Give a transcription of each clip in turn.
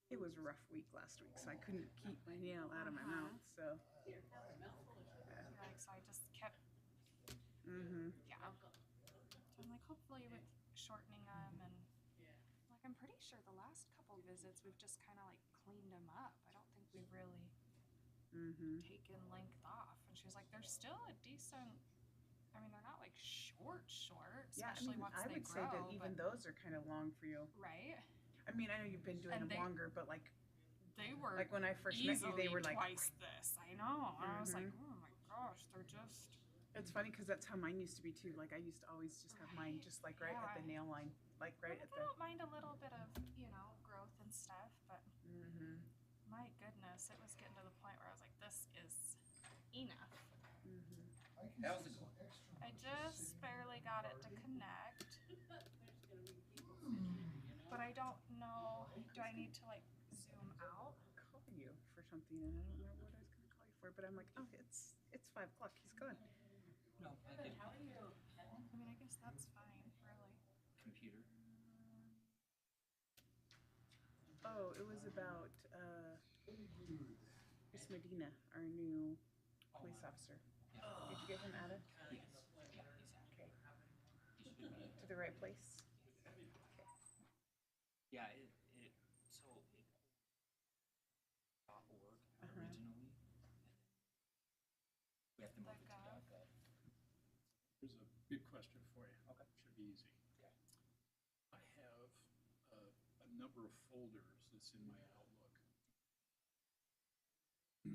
it was a rough week last week, so I couldn't keep my nail out of my mouth. So Like, so I just kept, mm-hmm. yeah. So I'm like, hopefully with shortening them and like, I'm pretty sure the last couple visits we've just kind of like cleaned them up. I don't think we've really Mm-hmm. taken length off. And she was like, they're still a decent. I mean, they're not like short, Yeah, I especially mean, once I they would say grow. that even But, those are kind of long for you. right? I mean, I know you've been doing And them they- longer, but like They were like when I first met you, they were like twice this. I know. I was like, oh my gosh, they're just. It's funny because that's how mine used to be too. Like I used to always just have mine Right, just like right at the yeah. nail line, like right Like, at I the. don't mind a little bit of, growth and stuff, but Mm-hmm. my goodness, it was getting to the point where I was like, this is enough. Mm-hmm. How's it going? I just barely got it to connect. But I don't know, do I need to like zoom out? Call you for something, and I don't know what I was gonna call you for, but I'm like, oh, it's 5 o'clock. He's gone. No, I can. I mean, I guess that's fine, really. Computer. Oh, it was about Miss Medina, our new police officer. Yeah. Did you get him added? Yes. Yeah, he's Okay. He should be. To the right place? Yeah, so it .org originally, and then we have to move it to .gov. Here's a big question for you. Okay. Should be easy. Okay. I have a number of folders that's in my Outlook.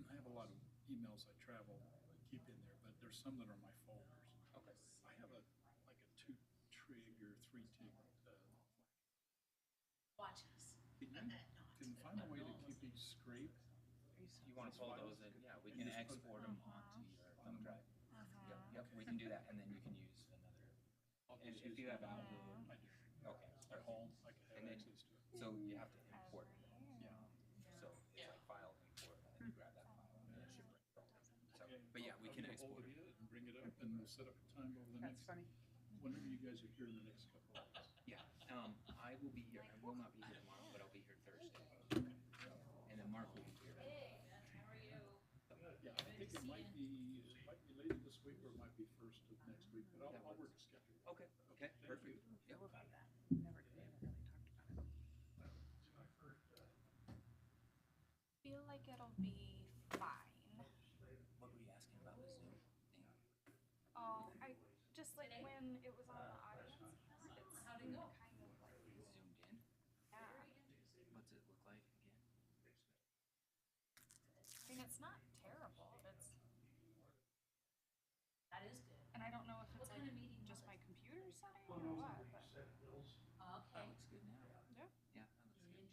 I have a lot of emails I travel and keep in there, but there's some that are my folders. Okay. I have a 2-trig or 3-tig Watch us. can you find a way to keep these scraped? You want to pull those in? Yeah, we can export them onto your thumb drive. Yep, we can do that, and then you can use another. I'll And just if use you have one. Outlook, I do. okay. At home, I can And have then- access to it. So you have to import it. Yeah. So it's like file import, and then you grab that file, and it should bring it over. So, but yeah, we I'll can get a hold export of it. you and bring it up, and we'll set up a time over the That's next, funny. whenever you guys are here in the next couple of weeks. Yeah, I will be here. I will not be here tomorrow, but I'll be here Thursday. And then Mark will be here. Hey, how are you? Yeah, I think it might be later this week, or it might be first of next week, but I'll work a schedule. Okay, okay, Thank perfect. you. Yep. What about that? We haven't really talked about it. Feel like it'll be fine. What were you asking about the Zoom thing? Oh, I just like when it was on the audience, it's How'd it go? kind of like, Zoomed in? yeah. What's it look like again? I mean, it's not terrible. It's, That is good. and I don't know if it's What like kind of meeting just was my it? computer setting or what, but That Okay. looks good now. yeah. Yeah, that looks good.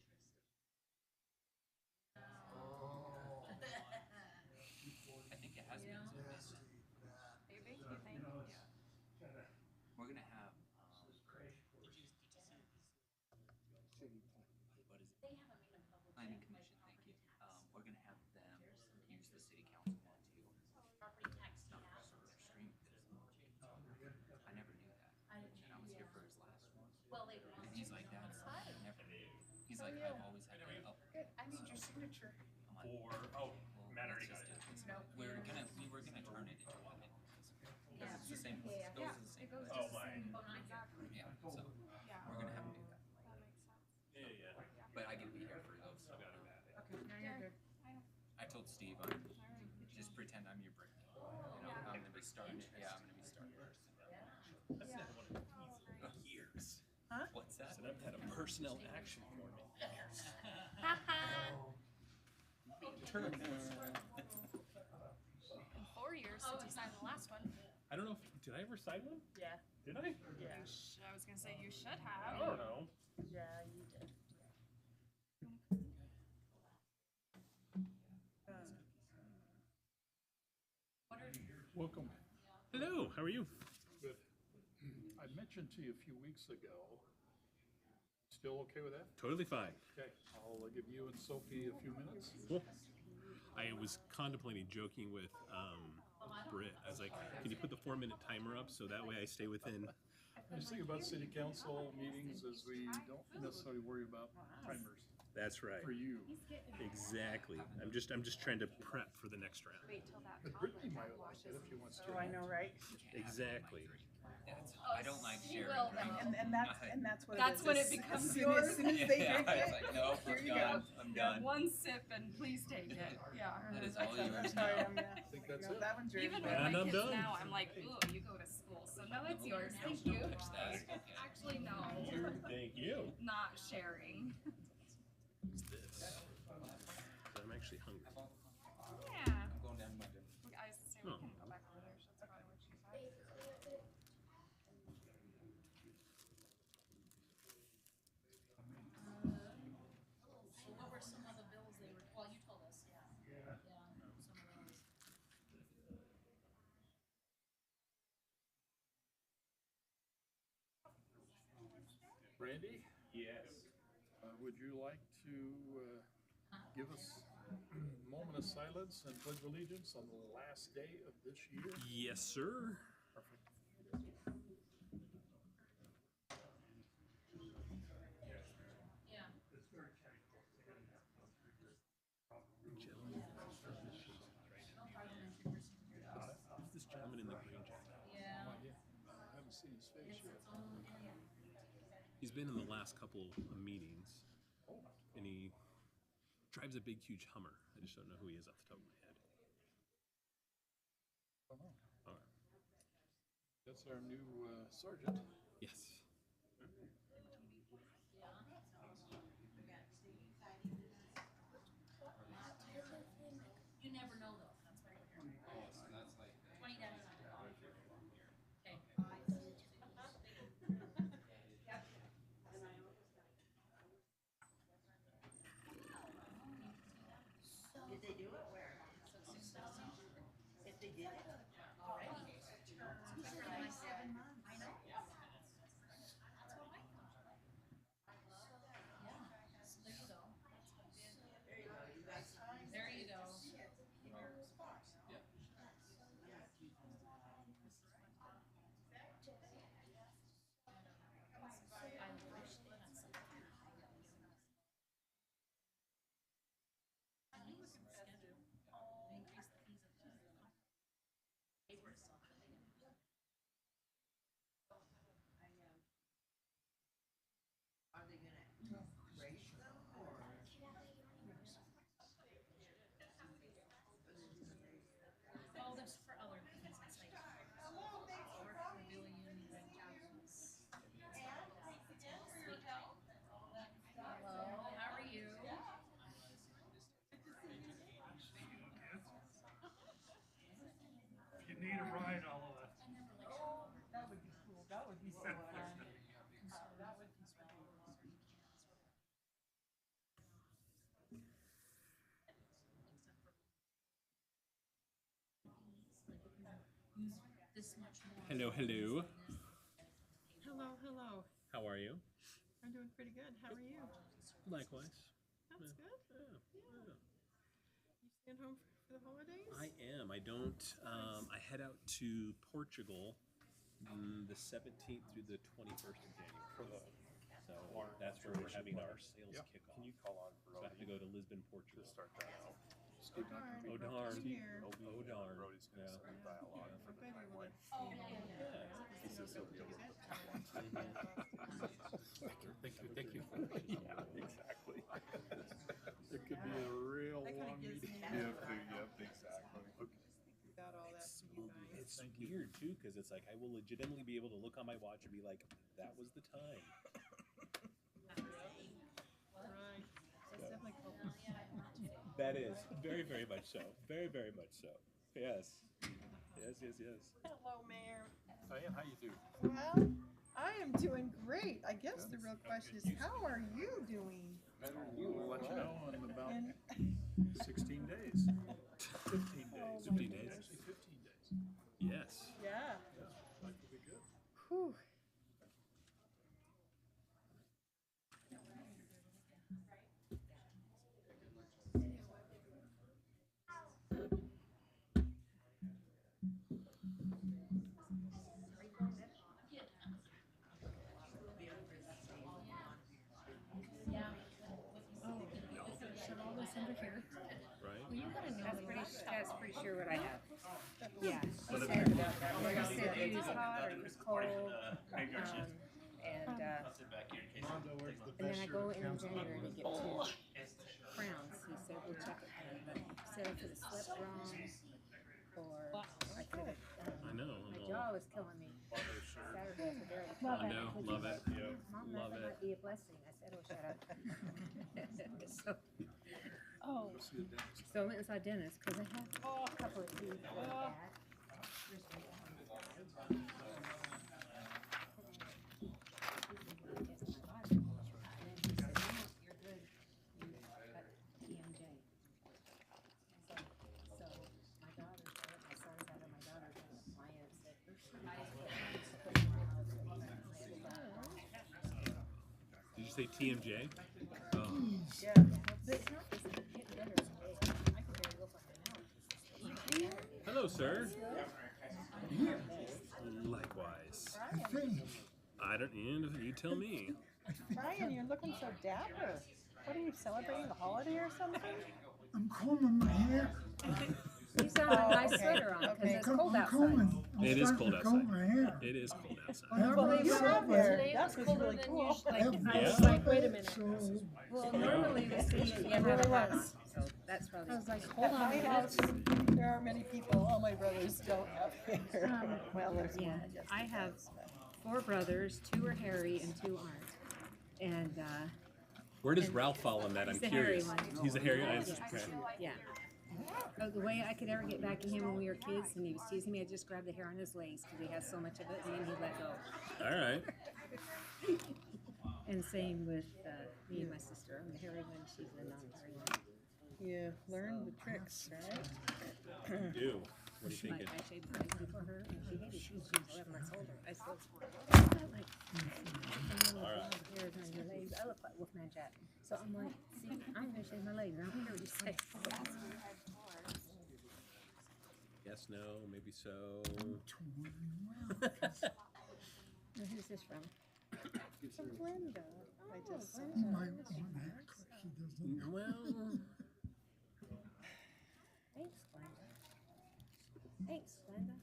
Interesting. I think it has been zoomed in. Maybe, you think? Yeah. We're gonna have, what is it? They haven't made a public. Planning Commission, thank you. We're gonna have them use the city council one too. Property tax Not cap. for their stream. I never knew that. I didn't And I was here for his last one. Well, they. And he's like, that's, I never knew. He's like, I've always had that up. Good. I need your signature. I'm like, For, well, Matt let's already got just do it. it this No. way. We were gonna turn it into a minute. Because it's the same, it goes Yeah, to the same it goes place. Oh, to the my. same, Oh, nice. exactly. Yeah, so Yeah, we're gonna have him do that. that makes sense. Yeah. But I get to be here for those. So Okay, now you're good. I don't, I told Steve, just pretend I'm your brick. You know, I'm gonna be starting it. Yeah, I'm gonna be starting it. That's not one of the years. Huh? What's that? So I've had a personnel action for me. in 4 years since you signed the last one. I don't know if, did I ever sign one? Yeah. Did I? Yeah. I was gonna say you should I have. don't know. Yeah, you did. Welcome. Hello, how are you? Good. I mentioned to you a few weeks ago, still okay with that? Totally fine. Okay, I'll give you and Sophie a few minutes. Cool. I was contemplating joking with Britt. I was like, can you put the 4-minute timer up so that way I stay within? I just think about city council meetings as we don't necessarily worry about timers. That's right. for you. He's getting Exactly. I'm just trying to prep for the next round. wait till that But toddler Brittany might like washes it if she wants to. Oh, I know, right? Exactly. I don't like she sharing. will, right? though. And that's what That's it is. when it As becomes soon yours. As soon as they Yeah, drink it's it, like, nope, here I'm you done. go. I'm done. One sip and please take it. Yeah. That is all yours That's now. how I am, yeah. I think Like, that's no, it. that one's yours. Even babe. with And my I'm kids done. now, I'm like, ooh, you go to school, so no, it's yours. Thank Don't you. touch that. Okay. Actually, no. Thank you. Not sharing. What's this? I'm actually hungry. Yeah. I'm going down to my dinner. I say we can go back over there. That's probably what she said. So what were some of the bills they were, well, you told us, yeah. Yeah, some of those. Randy, Yes. would you like to give us a moment of silence and pledge allegiance on the last day of this year? Yes, sir. Perfect. Yeah. Who's this gentleman in the green jacket? Yeah. I haven't seen his face yet. He's been in the last couple of meetings, and he drives a big, huge Hummer. I just don't know who he is off the top of my head. Oh, no. All right. That's our new sergeant. Yes. You never know though, that's why we're here. Oh, so that's like. 20 days on the clock. Okay. Did they do it where? If they did it? Already. Quicker than my 7 months. I know. That's what I thought. Yeah, so there you go. There you go. I wish they had something. Schedule. They increased the fees of paper stuff. Are they gonna raise them or? Oh, there's for other things, it's like for pavilion rentals. Hello, how are you? You need a ride, all of us. That would be cool, that would be so fun. That would be Use this much more. Hello, hello. Hello, hello. How are you? I'm doing pretty good. How are you? Likewise. That's good. Yeah. You staying home for the holidays? I am. I don't. I head out to Portugal the 17th through the 21st of January. So that's where we're having our sales Yeah. kickoff. Can you call on So I have to go to Lisbon, Portugal. to start that out? Steve not gonna be Oh back. darn. Here. Oh darn. Brody's gonna Yeah. send a dialogue for the Maybe we'll timeline. Oh, yeah. He says he'll be able to put that one. Thank you. Yeah, exactly. There could be a real That kinda long gives meeting. me- Yep, exactly. Got all that for you guys. It's weird too, because it's like I will legitimately be able to look on my watch and be like, "That was the time." Right. That's definitely cool. That is very, very much so. Very, very much so. Yes. Yes. Hello, Mayor. Diane, how you do? Well, I am doing great. I guess the real question is, how are you doing? We'll let you know in about And 16 days. 15 days. Oh, my 15 days. Actually, 15 days. Yes. yeah. Life will be good. Whew. Yeah, with under here. right? Well, you gotta know That's pretty sure what I have. Yeah. He said it was hot or it was cold. And then I go in January to get 2 crowns. He said, we'll check it. But he said I could have slept wrong or I could have. I know. My jaw was killing me. Saturday for dairy. I know, love it. Mom, Love that it. might be a blessing. I said, oh, shut up. Oh, So I went and saw Dennis because I had a couple of teeth that were bad. Did you say TMJ? Oh. Yeah. But it's not this hit better. I can barely look on my mouth. Hello, sir. Likewise. I don't. You tell me. Brian, you're looking so dapper. What are you celebrating, the holiday or something? I'm combing my hair. He's got a nice sweater on because it's cold outside. It is cold outside. My hair. It is cold outside. Normally, You have hair. Today That's was what's colder really than cool. usual. I was Yeah. like, wait a minute. So, Well, normally we see you have a hat on, so that's probably. I was like, hold At on my a house, minute. there are many people, all my brothers don't have hair. Well, there's Yeah, one, I guess. I have 4 brothers. 2 are hairy and 2 aren't. And Where does Ralph fall on that? I'm he's the hairy curious. one. He's a hairy. Yeah. Yeah. Oh, the way I could ever get back at him when we were kids and he was teasing me, I just grabbed the hair on his legs because he has so much of it and then he'd let go. All right. And same with me and my sister. I'm the hairy one, she's the non-hairy one. You learn the tricks, right? You do. What are you thinking? I shaved my legs before her and she hated it. She was 11 months older. I still like hairs on your legs. I look like Wolfman Jack. So I'm like, see, I'm gonna shave my legs. I don't care what you say. Yes, no, maybe so. Now, who's this from? From Glenda. I just sent you her. might want that because she doesn't. Well, Thanks, Glenda. Thanks, Glenda.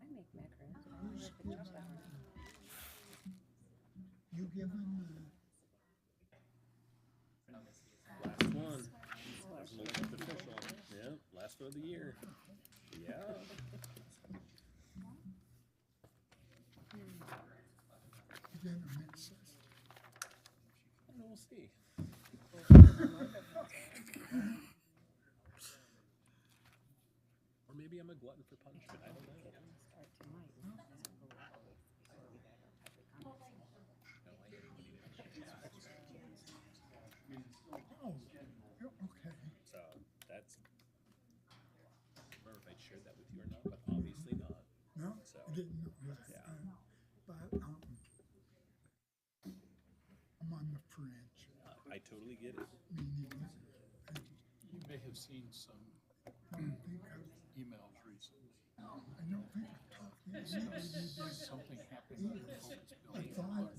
I make macarons. I don't know if it's just that one. You give him last one. That's an elected official. Yeah, last one of the year. Yeah. dinner mixes. And we'll see. Or maybe I'm a glutton for punishment. I don't know. Start tonight. Oh, yeah, okay. So that's. I don't remember if I shared that with you or not, but obviously not. No, So, I didn't know that. yeah. But I'm on the fringe. I totally get it. Meaning, You may have seen some I don't think emails recently. I don't think I've talked to you. Something happened with the Focus I building. thought,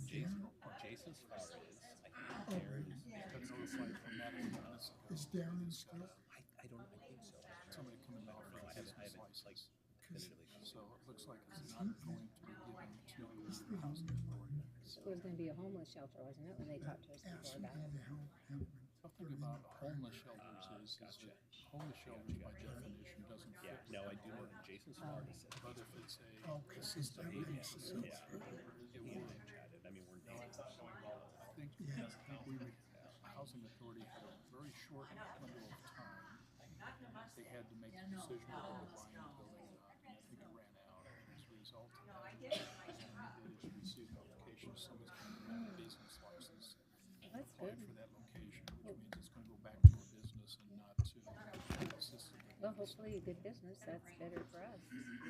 Jason's far is, I think, oh, Got notified from Madison minutes ago. is Darren still? I don't, I think so. Somebody coming out No, for I a haven't, business like, license. definitively. So it looks like it's not going to be given to the housing authority. It was going to be a homeless shelter, wasn't it, when they talked to us Asked before me about it? to help him. Something about homeless shelters is that homeless shelters by definition doesn't Yeah, fit. no, I do know Jason's far is. But if it's a Okay, assisted that living makes sense. facility, Yeah. it He and would. I chatted. I mean, we're neighbors. I think Yeah. housing authority had a very short window of time. They had to make a decision whether to buy the building or not. And I think it ran out. And as a result of that, they just received notification somebody's going to get a business license. That's Apply good. for that location, which means it's going to go back to a business and not to assisted living. Well, hopefully a good business, that's better for us.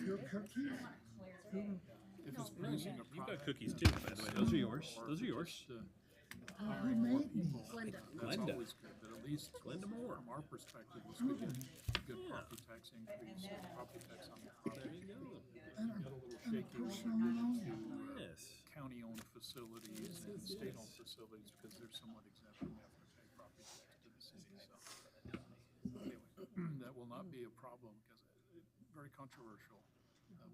Your cookies? If it's producing a You've got product cookies that- too, by the way. Those are yours. Those are yours. Who made these? That's Glenda. always good, but at least Glenda Moore. from our perspective, this could get good property tax increase, property tax on the There property. you go. And Got a little a shaky when personal we note? get to Yes. county-owned facilities and state-owned facilities, because they're somewhat exempt from having to pay property tax to the city, so. Anyway, that will not be a problem, because very controversial.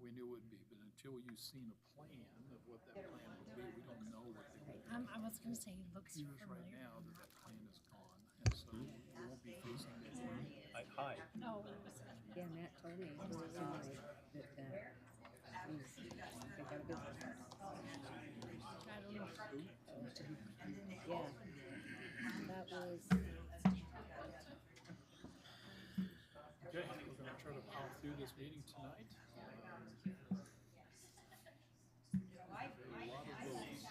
We knew it would be, but until you've seen a plan of what that plan would be, we don't know what they would do. I was gonna say, it looks Years right familiar. now that that plan is gone, and so we won't be facing that. Hi. Oh, it was. Yeah, Matt told me tonight that, they got a business. I don't know. Yeah, that was, Okay, we're gonna try to power through this meeting tonight. A lot of votes.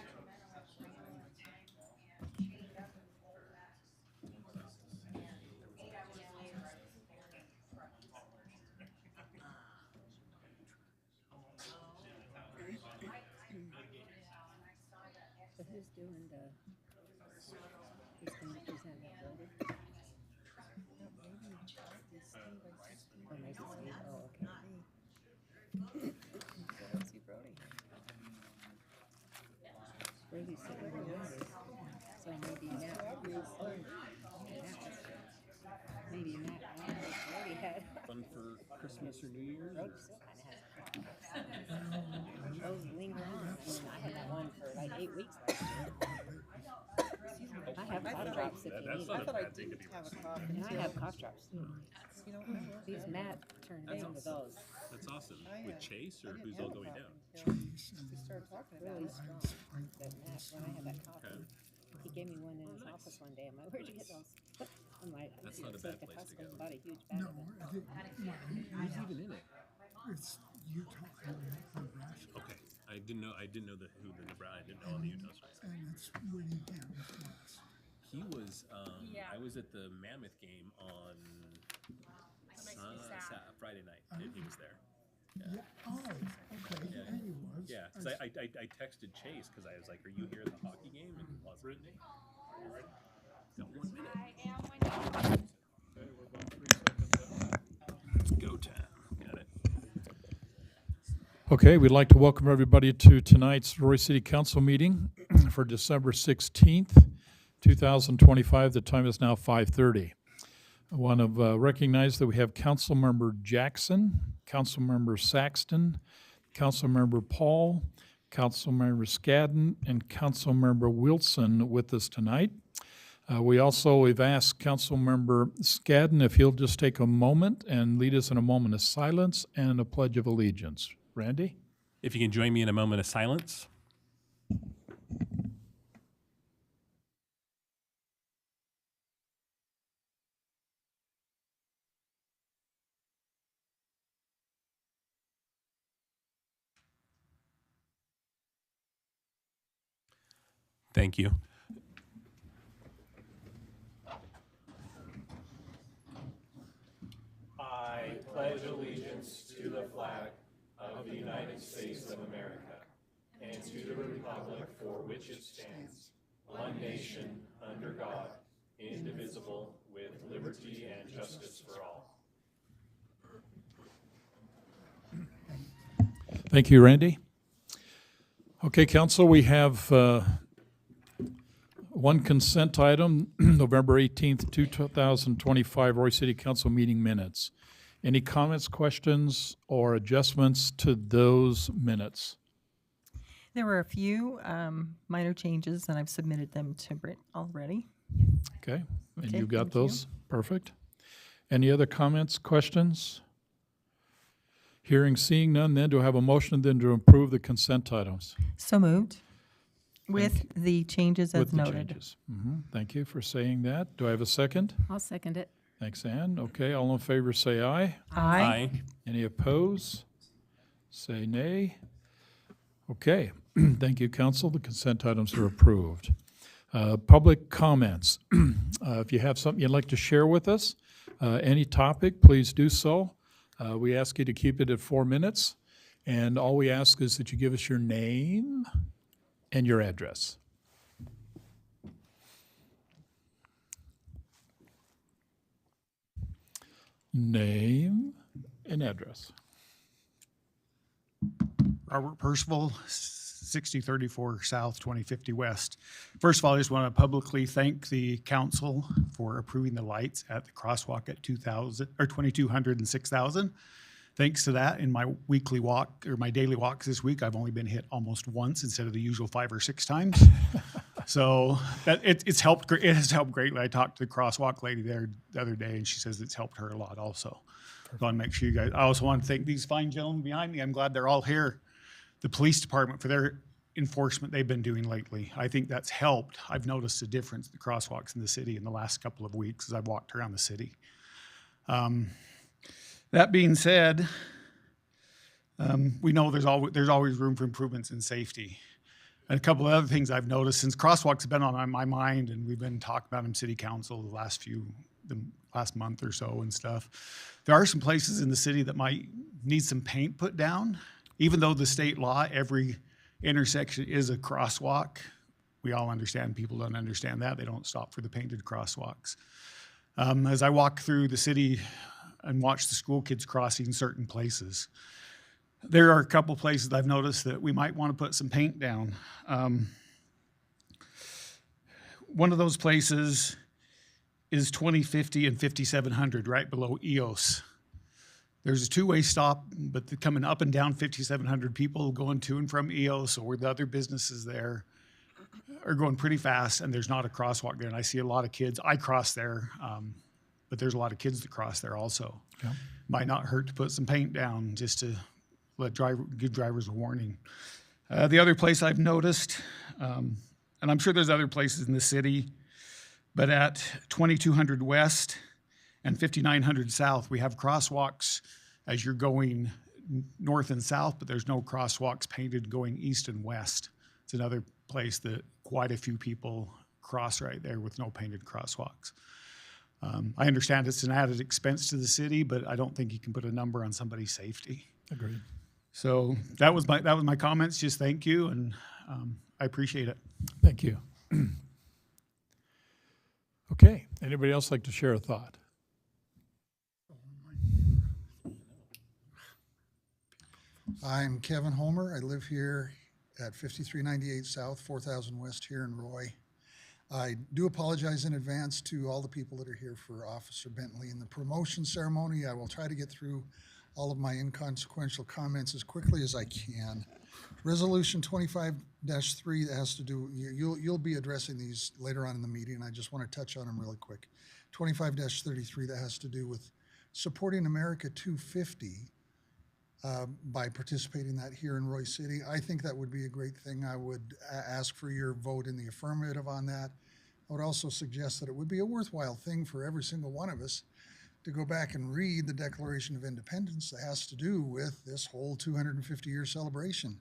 so who's doing the, who's going to present the voting? Oh, maybe Steve, oh, okay. See Brody. Brody's sitting over there, so maybe Matt, maybe Matt, Brody had. Fun for Christmas or New Year's? Brody still kinda has those linger on. I mean, I had that one for like 8 weeks last year. I have cough drops if you That's need not I them. thought I bad thing to didn't be have a honest. cough And I until, have cough drops too. you know, These Matt turned me into those. That's awesome. I, With Chase I or didn't who's have all a going cough down? until Chase we and started talking about Really it. strong. But Matt, when I had that cough, Okay. he gave me one in his office one day. I'm like, where'd you get those? I'm like, That's I not a just bad went to place to Costco and go. bought a huge bag no, of it. I think, Who's even in it? it's Utah and Nebraska, Okay. I didn't know who the Nebraska. I didn't know on the Utah side. and it's winning him once. He was Yeah. I was at the Mammoth game on Friday night, and he was there. Yeah, oh, okay, Yeah. yeah, he was. Yeah, because I texted Chase because I was like, "Are you here at the hockey game?" And he wasn't. Brittany? Got 1 minute. I am when you. Okay, we're about 3 seconds out. Go time. Got it. Okay, we'd like to welcome everybody to tonight's Roy City Council meeting for December 16th, 2025. The time is now 5:30. I want to recognize that we have Councilmember Jackson, Councilmember Saxton, Councilmember Paul, Councilmember Scadden, and Councilmember Wilson with us tonight. We've asked Councilmember Scadden if he'll just take a moment and lead us in a moment of silence and a pledge of allegiance. Randy? If you can join me in a moment of silence. Thank you. I pledge allegiance to the flag of the United States of America and to the republic for which it stands, one nation, under God, indivisible, with liberty and justice for all. Thank you, Randy. Okay, Council, we have one consent item, November 18th, 2025, Roy City Council meeting minutes. Any comments, questions, or adjustments to those minutes? There were a few minor changes, and I've submitted them to Britt already. Okay, and Okay, you got thank you. those? Perfect. Any other comments, questions? Hearing, seeing none, then do I have a motion then to approve the consent items? So moved. With the changes as With the noted. changes. Thank you for saying that. Do I have a second? I'll second it. Thanks, Ann. Okay, all in favor say aye. Aye. Any opposed? Say nay. Okay, thank you, council. The consent items are approved. Public comments. If you have something you'd like to share with us, any topic, please do so. We ask you to keep it at 4 minutes, and all we ask is that you give us your name and your address. Name and address. Robert Percival, 6034 South, 2050 West. First of all, I just want to publicly thank the council for approving the lights at the crosswalk at 2200 and 6000. Thanks to that, in my weekly walk or my daily walks this week, I've only been hit almost once instead of the usual 5 or 6 times. So that it's helped. It has helped greatly. I talked to the crosswalk lady there the other day, and she says it's helped her a lot also. So I want to make sure you guys. I also want to thank these fine gentlemen behind me. I'm glad they're all here. The police department for their enforcement they've been doing lately. I think that's helped. I've noticed a difference in the crosswalks in the city in the last couple of weeks as I've walked around the city. That being said, we know there's always room for improvements in safety. And a couple of other things I've noticed since crosswalks have been on my mind, and we've been talking about them in city council the last month or so and stuff. There are some places in the city that might need some paint put down. Even though the state law, every intersection is a crosswalk, we all understand people don't understand that. They don't stop for the painted crosswalks. As I walk through the city and watch the school kids crossing certain places, there are a couple places I've noticed that we might want to put some paint down. One of those places is 2050 and 5700, right below EOS. There's a two-way stop, but they're coming up and down 5700 people going to and from EOS, or the other businesses there are going pretty fast, and there's not a crosswalk there. And I see a lot of kids. I cross there, but there's a lot of kids that cross there also. Yeah. Might not hurt to put some paint down just to give drivers a warning. The other place I've noticed, and I'm sure there's other places in the city, but at 2200 West and 5900 South, we have crosswalks as you're going north and south, but there's no crosswalks painted going east and west. It's another place that quite a few people cross right there with no painted crosswalks. I understand it's an added expense to the city, but I don't think you can put a number on somebody's safety. Agreed. So that was my comments. Just thank you, and I appreciate it. Thank you. Okay. Anybody else like to share a thought? I'm Kevin Homer. I live here at 5398 South, 4000 West here in Roy. I do apologize in advance to all the people that are here for Officer Bentley in the promotion ceremony. I will try to get through all of my inconsequential comments as quickly as I can. Resolution 25-3 that has to do, you'll be addressing these later on in the meeting. I just want to touch on them really quick. 25-33 that has to do with supporting America 250 by participating in that here in Roy City. I think that would be a great thing. I would ask for your vote in the affirmative on that. I would also suggest that it would be a worthwhile thing for every single one of us to go back and read the Declaration of Independence that has to do with this whole 250-year celebration.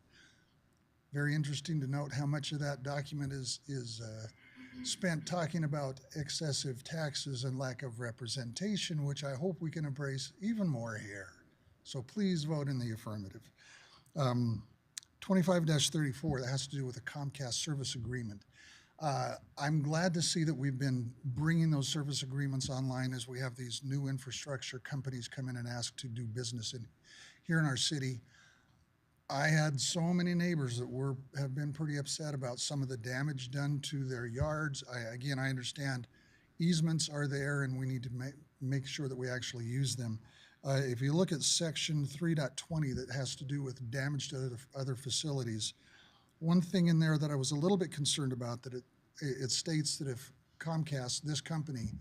Very interesting to note how much of that document is spent talking about excessive taxes and lack of representation, which I hope we can embrace even more here. So please vote in the affirmative. 25-34, that has to do with the Comcast service agreement. I'm glad to see that we've been bringing those service agreements online as we have these new infrastructure companies come in and ask to do business here in our city. I had so many neighbors that have been pretty upset about some of the damage done to their yards. Again, I understand easements are there and we need to make sure that we actually use them. If you look at section 3.20 that has to do with damage to other facilities, one thing in there that I was a little bit concerned about, that it states that if Comcast, this company,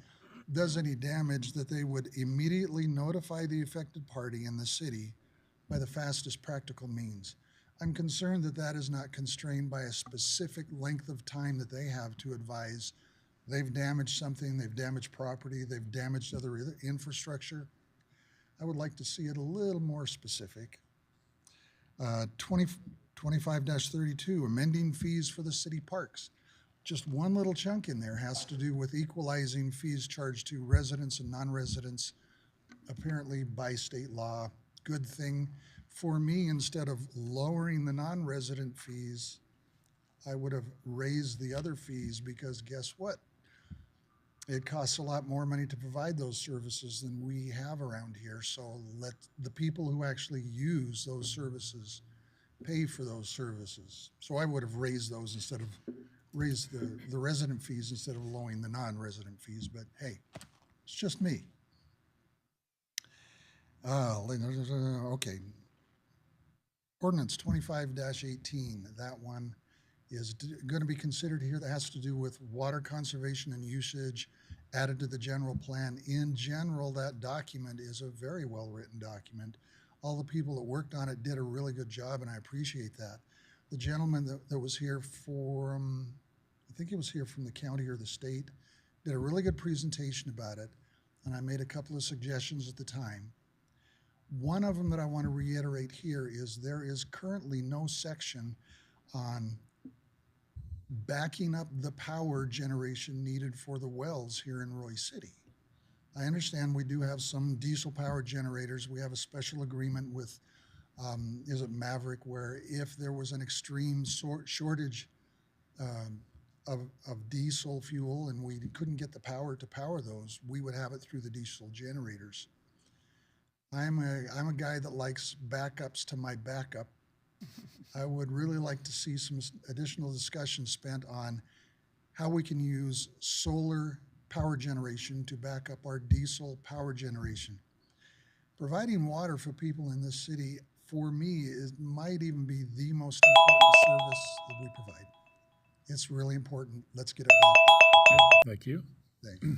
does any damage, that they would immediately notify the affected party in the city by the fastest practical means. I'm concerned that that is not constrained by a specific length of time that they have to advise they've damaged something, they've damaged property, they've damaged other infrastructure. I would like to see it a little more specific. 25-32, amending fees for the city parks. Just one little chunk in there has to do with equalizing fees charged to residents and non-residents, apparently by state law. Good thing for me. Instead of lowering the non-resident fees, I would have raised the other fees, because guess what? It costs a lot more money to provide those services than we have around here. So let the people who actually use those services pay for those services. So I would have raised those instead of, raised the resident fees instead of lowering the non-resident fees, but hey, it's just me. Okay. Ordinance 25-18, that one is going to be considered here. That has to do with water conservation and usage added to the general plan. In general, that document is a very well-written document. All the people that worked on it did a really good job, and I appreciate that. The gentleman that was here from, I think he was here from the county or the state, did a really good presentation about it, and I made a couple of suggestions at the time. One of them that I want to reiterate here is there is currently no section on backing up the power generation needed for the wells here in Roy City. I understand we do have some diesel power generators. We have a special agreement with, is it Maverick, where if there was an extreme shortage of diesel fuel and we couldn't get the power to power those, we would have it through the diesel generators. I'm a guy that likes backups to my backup. I would really like to see some additional discussion spent on how we can use solar power generation to back up our diesel power generation. Providing water for people in this city, for me, might even be the most important service that we provide. It's really important. Let's get it back. Thank you. Thank you.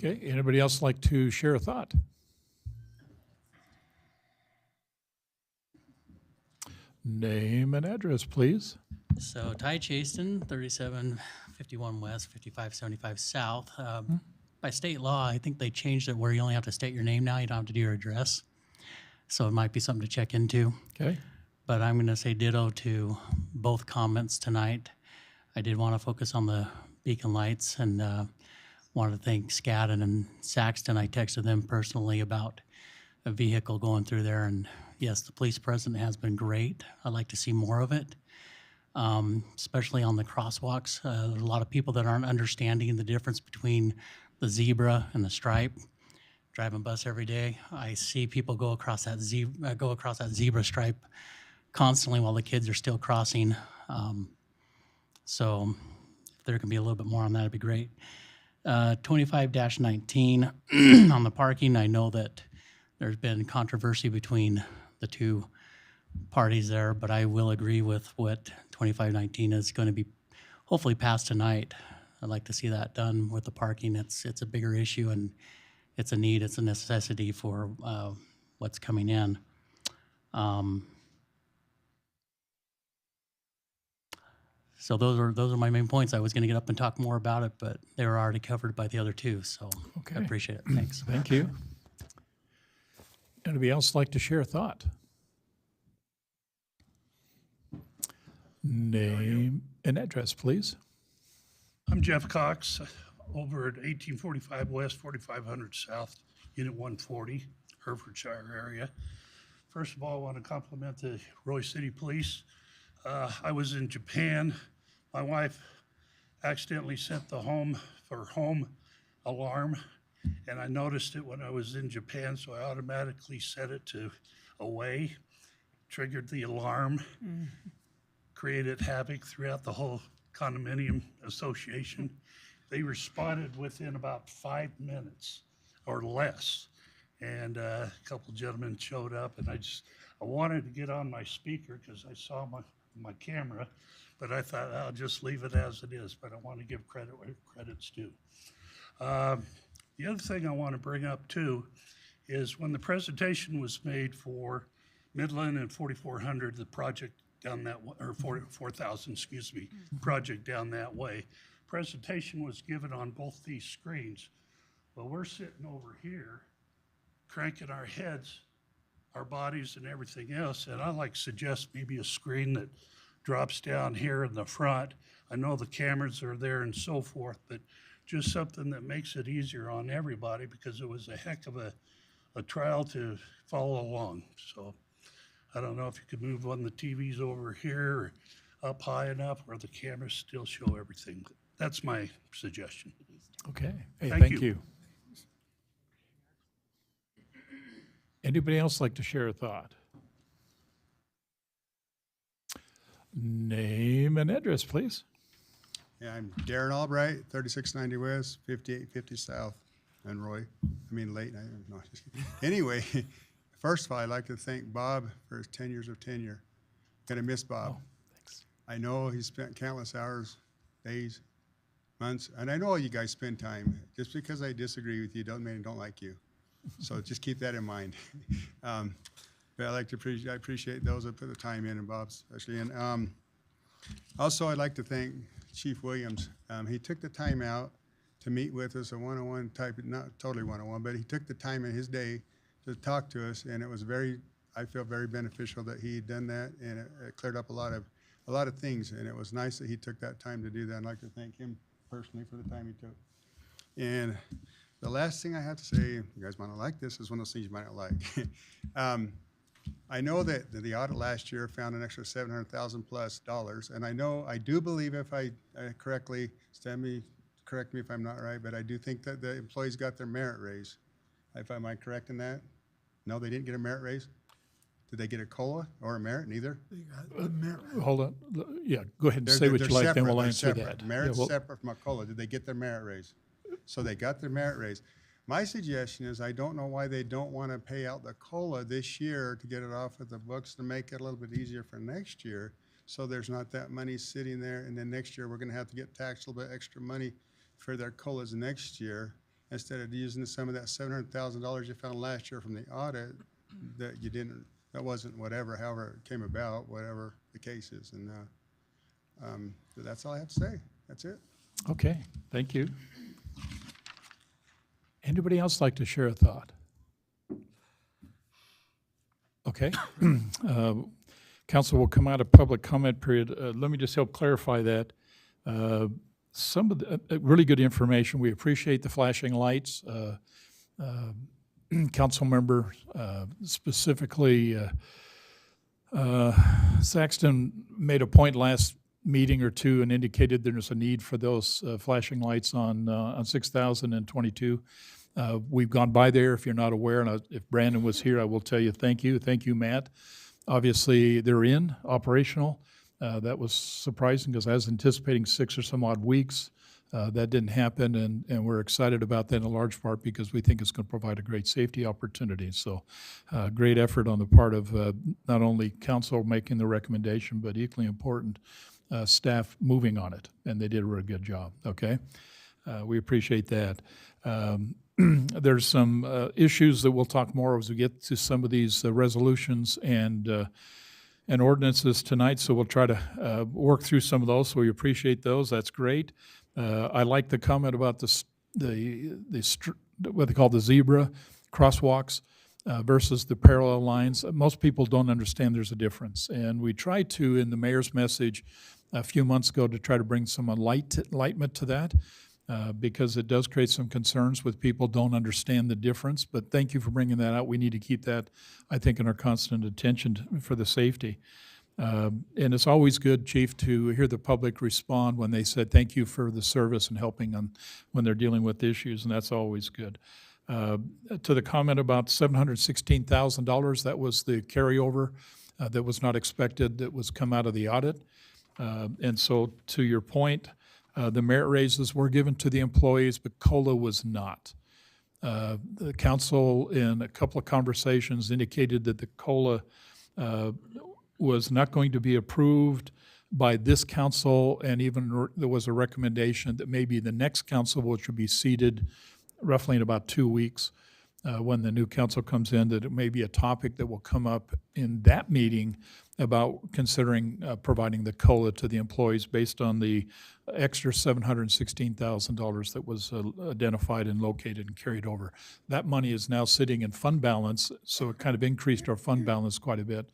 Okay, anybody else like to share a thought? Name and address, please. So Ty Chaston, 3751 West, 5575 South. By state law, I think they changed it where you only have to state your name now. You don't have to do your address. So it might be something to check into. Okay. But I'm going to say ditto to both comments tonight. I did want to focus on the beacon lights and wanted to thank Skadden and Saxton. I texted them personally about a vehicle going through there, and yes, the police presence has been great. I'd like to see more of it, especially on the crosswalks. There's a lot of people that aren't understanding the difference between the zebra and the stripe. Driving bus every day, I see people go across that zebra stripe constantly while the kids are still crossing. So if there can be a little bit more on that, it'd be great. 25-19 on the parking, I know that there's been controversy between the two parties there, but I will agree with what 25-19 is going to be hopefully passed tonight. I'd like to see that done with the parking. It's a bigger issue and it's a need, it's a necessity for what's coming in. So those are my main points. I was going to get up and talk more about it, but they were already covered by the other two, so Okay. I appreciate it. Thanks. Thank you. Anybody else like to share a thought? Name and address, please. I'm Jeff Cox, over at 1845 West, 4500 South, Unit 140, Herefordshire area. First of all, I want to compliment the Roy City Police. I was in Japan. My wife accidentally set the home alarm, and I noticed it when I was in Japan, so I automatically set it to away, triggered the alarm, created havoc throughout the whole condominium association. They responded within about 5 minutes or less, and a couple gentlemen showed up, and I wanted to get on my speaker because I saw my camera, but I thought I'll just leave it as it is, but I want to give credit where credit's due. The other thing I want to bring up too is when the presentation was made for Midland and 4400, the project down that way, or 4,000, excuse me, project down that way, presentation was given on both these screens. Well, we're sitting over here cranking our heads, our bodies and everything else, and I like to suggest maybe a screen that drops down here in the front. I know the cameras are there and so forth, but just something that makes it easier on everybody, because it was a heck of a trial to follow along. So I don't know if you could move one of the TVs over here or up high enough where the cameras still show everything. That's my suggestion. Okay. Hey, Thank thank you. Anybody else like to share a thought? Name and address, please. Yeah, I'm Darren Albright, 3690 West, 5850 South, and Roy. I mean, late. No, just kidding. Anyway, first of all, I'd like to thank Bob for his 10 years of tenure. Gonna miss Bob. Oh, thanks. I know he spent countless hours, days, months, and I know you guys spend time. Just because I disagree with you doesn't mean I don't like you. So just keep that in mind. But I appreciate those that put the time in, and Bob especially. And also, I'd like to thank Chief Williams. He took the time out to meet with us, a one-on-one type, not totally one-on-one, but he took the time in his day to talk to us, and it was I feel very beneficial that he had done that, and it cleared up a lot of things, and it was nice that he took that time to do that. I'd like to thank him personally for the time he took. And the last thing I have to say, you guys might not like this, is one of those things you might not like. I know that the audit last year found an extra $700,000 plus, and I do believe, if I correctly, Stanley, correct me if I'm not right, but I do think that the employees got their merit raise. Am I correct in that? No, they didn't get a merit raise? Did they get a COLA or a merit? Neither? Hold on. Yeah, go ahead and say what you like, then we'll answer that. Merit's separate from a COLA. Did they get their merit raise? So they got their merit raise. My suggestion is, I don't know why they don't want to pay out the COLA this year to get it off of the books to make it a little bit easier for next year, so there's not that money sitting there, and then next year we're going to have to get taxed a little bit extra money for their COLAs next year, instead of using some of that $700,000 you found last year from the audit that you didn't, that wasn't however it came about, whatever the case is. And so that's all I have to say. That's it. Okay, thank you. Anybody else like to share a thought? Okay. Council will come out of public comment period. Let me just help clarify that. Some of the really good information. We appreciate the flashing lights. Council member, specifically, Saxton made a point last meeting or two and indicated there's a need for those flashing lights on 6022. We've gone by there. If you're not aware, and if Brandon was here, I will tell you thank you. Thank you, Matt. Obviously, they're operational. That was surprising because I was anticipating 6 or some odd weeks. That didn't happen, and we're excited about that in large part because we think it's going to provide a great safety opportunity. So great effort on the part of not only council making the recommendation, but equally important, staff moving on it, and they did a really good job, okay? We appreciate that. There's some issues that we'll talk more as we get to some of these resolutions and ordinances tonight, so we'll try to work through some of those, so we appreciate those. That's great. I like the comment about what they call the zebra crosswalks versus the parallel lines. Most people don't understand there's a difference, and we tried to, in the mayor's message a few months ago, to try to bring some enlightenment to that. Because it does create some concerns with people don't understand the difference. But thank you for bringing that out. We need to keep that, I think, in our constant attention for the safety. And it's always good, Chief, to hear the public respond when they said thank you for the service and helping them when they're dealing with issues, and that's always good. To the comment about $716,000, that was the carryover that was not expected, that was come out of the audit. And so to your point, the merit raises were given to the employees, but COLA was not. The council, in a couple of conversations, indicated that the COLA was not going to be approved by this council, and even there was a recommendation that maybe the next council, which would be seated roughly in about 2 weeks, when the new council comes in, that it may be a topic that will come up in that meeting about considering providing the COLA to the employees based on the extra $716,000 that was identified and located and carried over. That money is now sitting in fund balance, so it kind of increased our fund balance quite a bit.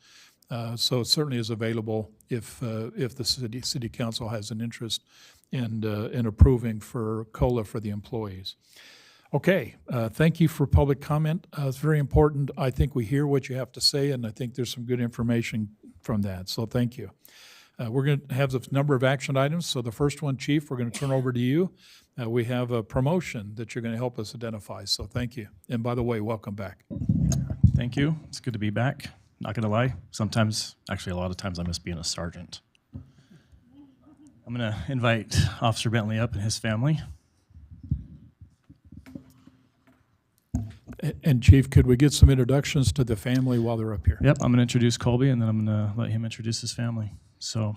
So it certainly is available if the city council has an interest in approving for COLA for the employees. Okay, thank you for public comment. It's very important. I think we hear what you have to say, and I think there's some good information from that, so thank you. We're going to have a number of action items. So the first one, Chief, we're going to turn over to you. We have a promotion that you're going to help us identify, so thank you. And by the way, welcome back. Thank you. It's good to be back. Not going to lie, sometimes, actually a lot of times I miss being a sergeant. I'm going to invite Officer Bentley up and his family. And Chief, could we get some introductions to the family while they're up here? Yep, I'm going to introduce Colby, and then I'm going to let him introduce his family. So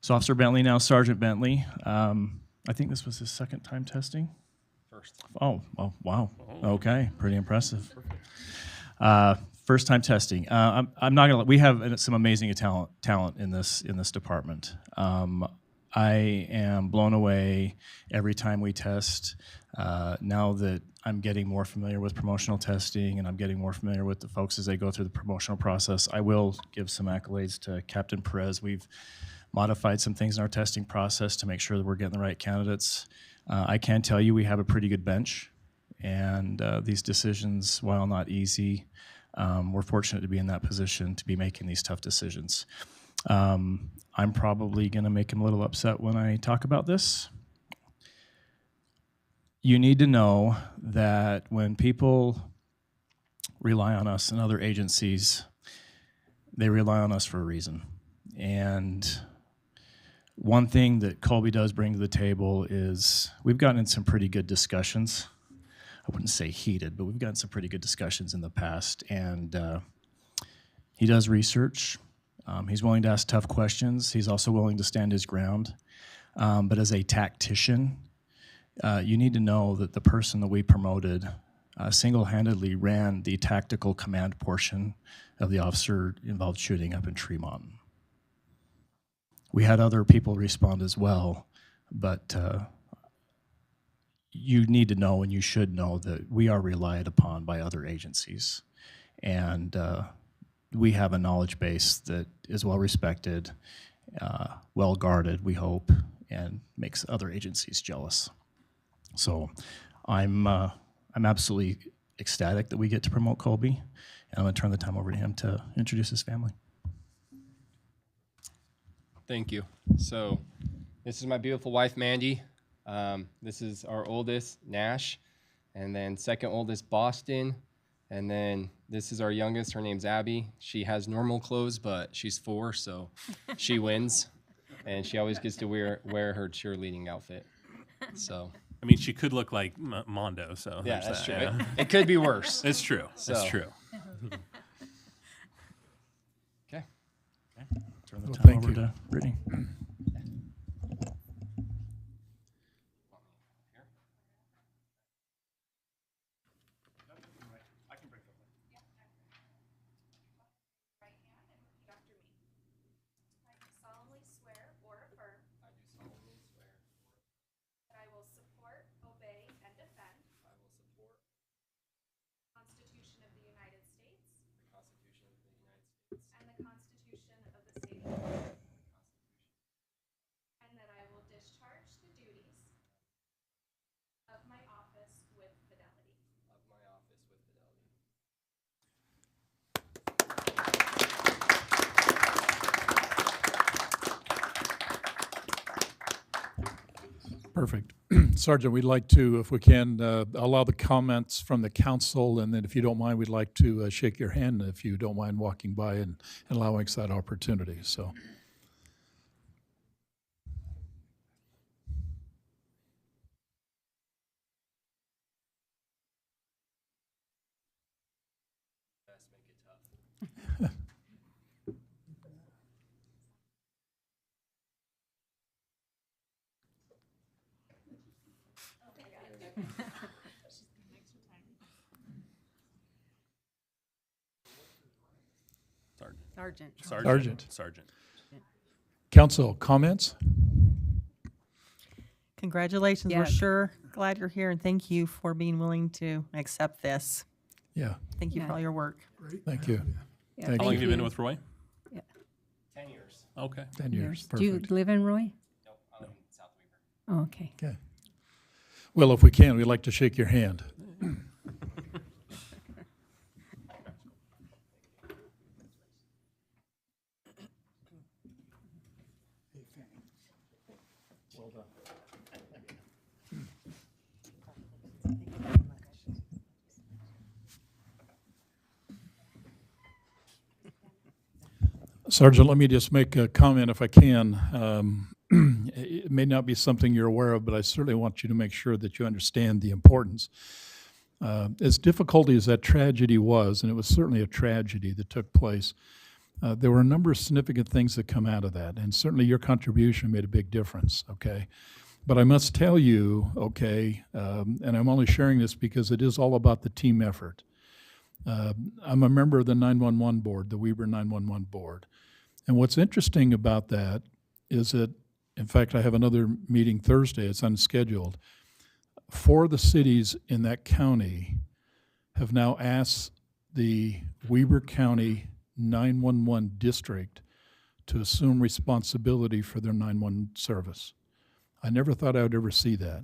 Officer Bentley, now Sergeant Bentley. I think this was his second time testing. First. Oh, wow. Okay, pretty impressive. First time testing. I'm not gonna. We have some amazing talent in this department. I am blown away every time we test. Now that I'm getting more familiar with promotional testing and I'm getting more familiar with the folks as they go through the promotional process, I will give some accolades to Captain Perez. We've modified some things in our testing process to make sure that we're getting the right candidates. I can tell you we have a pretty good bench, and these decisions, while not easy, we're fortunate to be in that position to be making these tough decisions. I'm probably going to make him a little upset when I talk about this. You need to know that when people rely on us and other agencies, they rely on us for a reason. And one thing that Colby does bring to the table is we've gotten in some pretty good discussions. I wouldn't say heated, but we've gotten some pretty good discussions in the past. And he does research. He's willing to ask tough questions. He's also willing to stand his ground. But as a tactician, you need to know that the person that we promoted single-handedly ran the tactical command portion of the officer-involved shooting up in Tremont. We had other people respond as well, but you need to know and you should know that we are relied upon by other agencies. And we have a knowledge base that is well respected, well guarded, we hope, and makes other agencies jealous. So I'm absolutely ecstatic that we get to promote Colby, and I'm going to turn the time over to him to introduce his family. Thank you. So this is my beautiful wife, Mandy. This is our oldest, Nash, and then second oldest, Boston, and then this is our youngest. Her name's Abby. She has normal clothes, but she's 4, so she wins, and she always gets to wear her cheerleading outfit. So. I mean, she could look like Mondo, so Yeah, that's true. Yeah. It could be worse. It's true. So. It's true. Okay. Turn the Well, time thank over you. to Brittany. Solemnly swear or affirm that I will support, obey, and defend the Constitution of the United States and the Constitution of the State of Illinois, and that I will discharge the duties of my office with fidelity. Perfect. Sergeant, we'd like to, if we can, allow the comments from the council, and then if you don't mind, we'd like to shake your hand if you don't mind walking by and allowing us that opportunity. So. Sergeant. Council, comments? Congratulations. Yeah. We're sure glad you're here, and thank you for being willing to accept this. Yeah. Thank you for all your work. Thank you. Yeah, Thank How long you. have you been with Roy? Yeah. 10 years. Okay. 10 years. Do you Perfect. live in Roy? Nope, I live in South Weaver. Oh, okay. Okay. Well, if we can, we'd like to shake your hand. Sergeant, let me just make a comment if I can. It may not be something you're aware of, but I certainly want you to make sure that you understand the importance. As difficult as that tragedy was, and it was certainly a tragedy that took place, there were a number of significant things that come out of that, and certainly your contribution made a big difference, okay? But I must tell you, okay, and I'm only sharing this because it is all about the team effort. I'm a member of the 911 board, the Weber 911 board. And what's interesting about that is that, in fact, I have another meeting Thursday, it's unscheduled. 4 of the cities in that county have now asked the Weber County 911 district to assume responsibility for their 911 service. I never thought I would ever see that.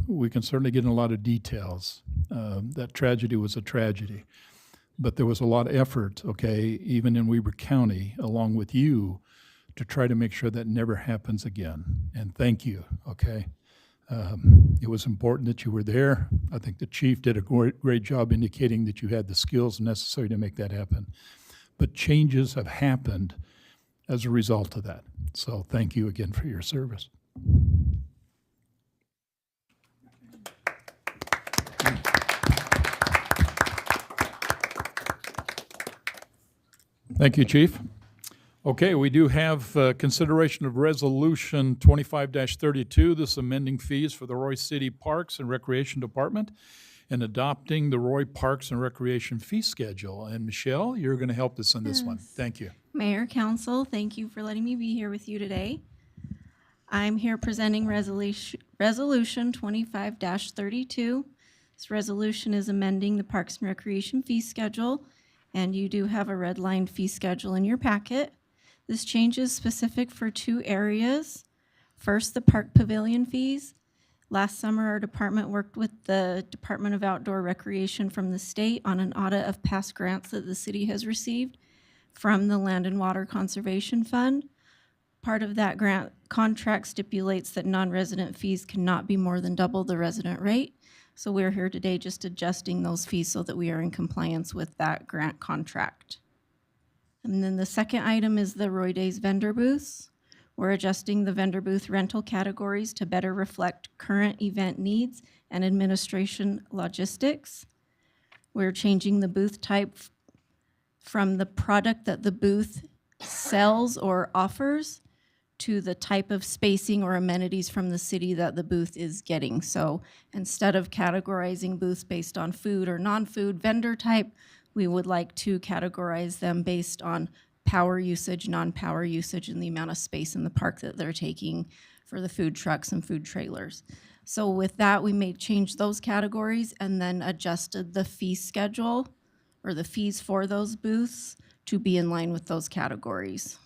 We can certainly get in a lot of details. That tragedy was a tragedy. But there was a lot of effort, okay, even in Weber County, along with you, to try to make sure that never happens again. And thank you, okay? It was important that you were there. I think the chief did a great job indicating that you had the skills necessary to make that happen. But changes have happened as a result of that. So thank you again for your service. Thank you, Chief. Okay, we do have consideration of Resolution 25-32, this amending fees for the Roy City Parks and Recreation Department and adopting the Roy Parks and Recreation fee schedule. And Michelle, you're going to help us on this one. Thank you. Mayor, Council, thank you for letting me be here with you today. I'm here presenting Resolution 25-32. This resolution is amending the Parks and Recreation fee schedule, and you do have a redlined fee schedule in your packet. This change is specific for 2 areas. First, the park pavilion fees. Last summer, our department worked with the Department of Outdoor Recreation from the state on an audit of past grants that the city has received from the Land and Water Conservation Fund. Part of that grant contract stipulates that non-resident fees cannot be more than double the resident rate. So we're here today just adjusting those fees so that we are in compliance with that grant contract. And then the second item is the Roy Days vendor booths. We're adjusting the vendor booth rental categories to better reflect current event needs and administration logistics. We're changing the booth type from the product that the booth sells or offers to the type of spacing or amenities from the city that the booth is getting. So instead of categorizing booths based on food or non-food vendor type, we would like to categorize them based on power usage, non-power usage, and the amount of space in the park that they're taking for the food trucks and food trailers. So with that, we may change those categories and then adjusted the fee schedule or the fees for those booths to be in line with those categories.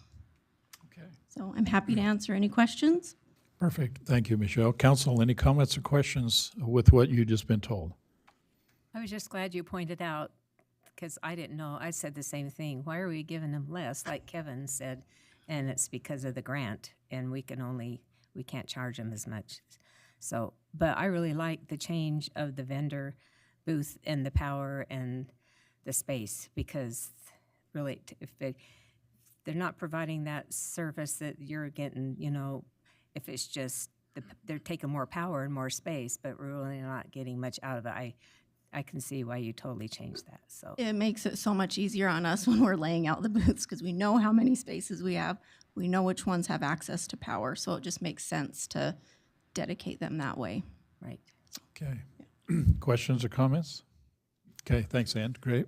Okay. So I'm happy to answer any questions. Perfect. Thank you, Michelle. Council, any comments or questions with what you just been told? I was just glad you pointed out, because I didn't know, I said the same thing. Why are we giving them less, like Kevin said? And it's because of the grant, and we can't charge them as much. So, but I really like the change of the vendor booth and the power and the space, because really, if they're not providing that service that you're getting, you know, if it's just, they're taking more power and more space, but we're really not getting much out of it. I can see why you totally changed that. So it makes it so much easier on us when we're laying out the booths because we know how many spaces we have. We know which ones have access to power, so it just makes sense to dedicate them that way. Right. Okay. Questions or comments? Okay, thanks, Ann. Great.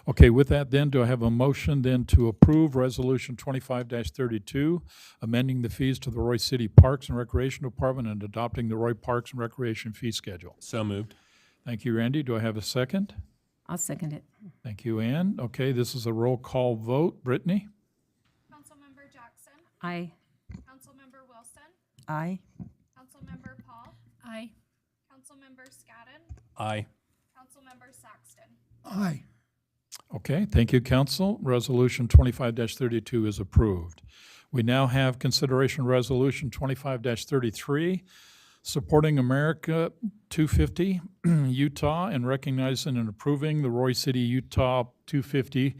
Okay, with that then, do I have a motion then to approve Resolution 25-32, amending the fees to the Roy City Parks and Recreation Department and adopting the Roy Parks and Recreation fee schedule? So moved. Thank you, Randy. Do I have a second? I'll second it. Thank you, Ann. Okay, this is a roll call vote. Brittany? Councilmember Jackson. Aye. Councilmember Wilson. Aye. Councilmember Paul. Aye. Councilmember Scadden. Aye. Councilmember Saxton. Aye. Okay, thank you, Council. Resolution 25-32 is approved. We now have consideration resolution 25-33, supporting America 250 Utah and recognizing and approving the Roy City Utah 250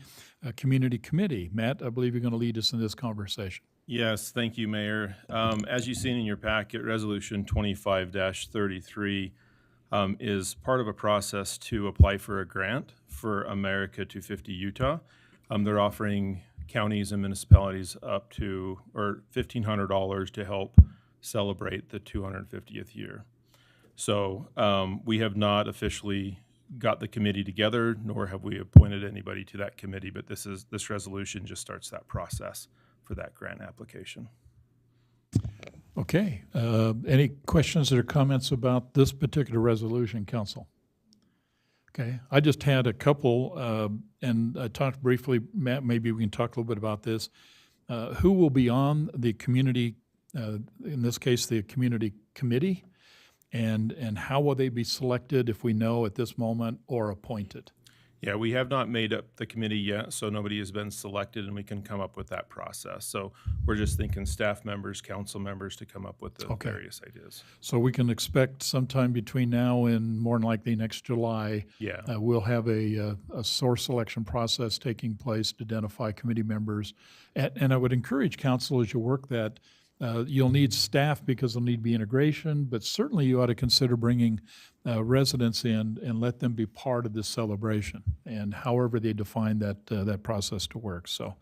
Community Committee. Matt, I believe you're going to lead us in this conversation. Yes, thank you, Mayor. As you've seen in your packet, Resolution 25-33 is part of a process to apply for a grant for America 250 Utah. They're offering counties and municipalities up to $1,500 to help celebrate the 250th year. So we have not officially got the committee together, nor have we appointed anybody to that committee, but this resolution just starts that process for that grant application. Okay. Any questions or comments about this particular resolution, Council? Okay. I just had a couple, and I talked briefly, Matt, maybe we can talk a little bit about this. Who will be on the community, in this case, the community committee, and how will they be selected, if we know at this moment, or appointed? Yeah, we have not made up the committee yet, so nobody has been selected, and we can come up with that process. So we're just thinking staff members, council members to come up with the various ideas. So we can expect sometime between now and more than likely next July, Yeah. We'll have a source selection process taking place to identify committee members. And I would encourage council as you work that, you'll need staff because there'll need to be integration, but certainly you ought to consider bringing residents in and let them be part of this celebration, and however they define that process to work. So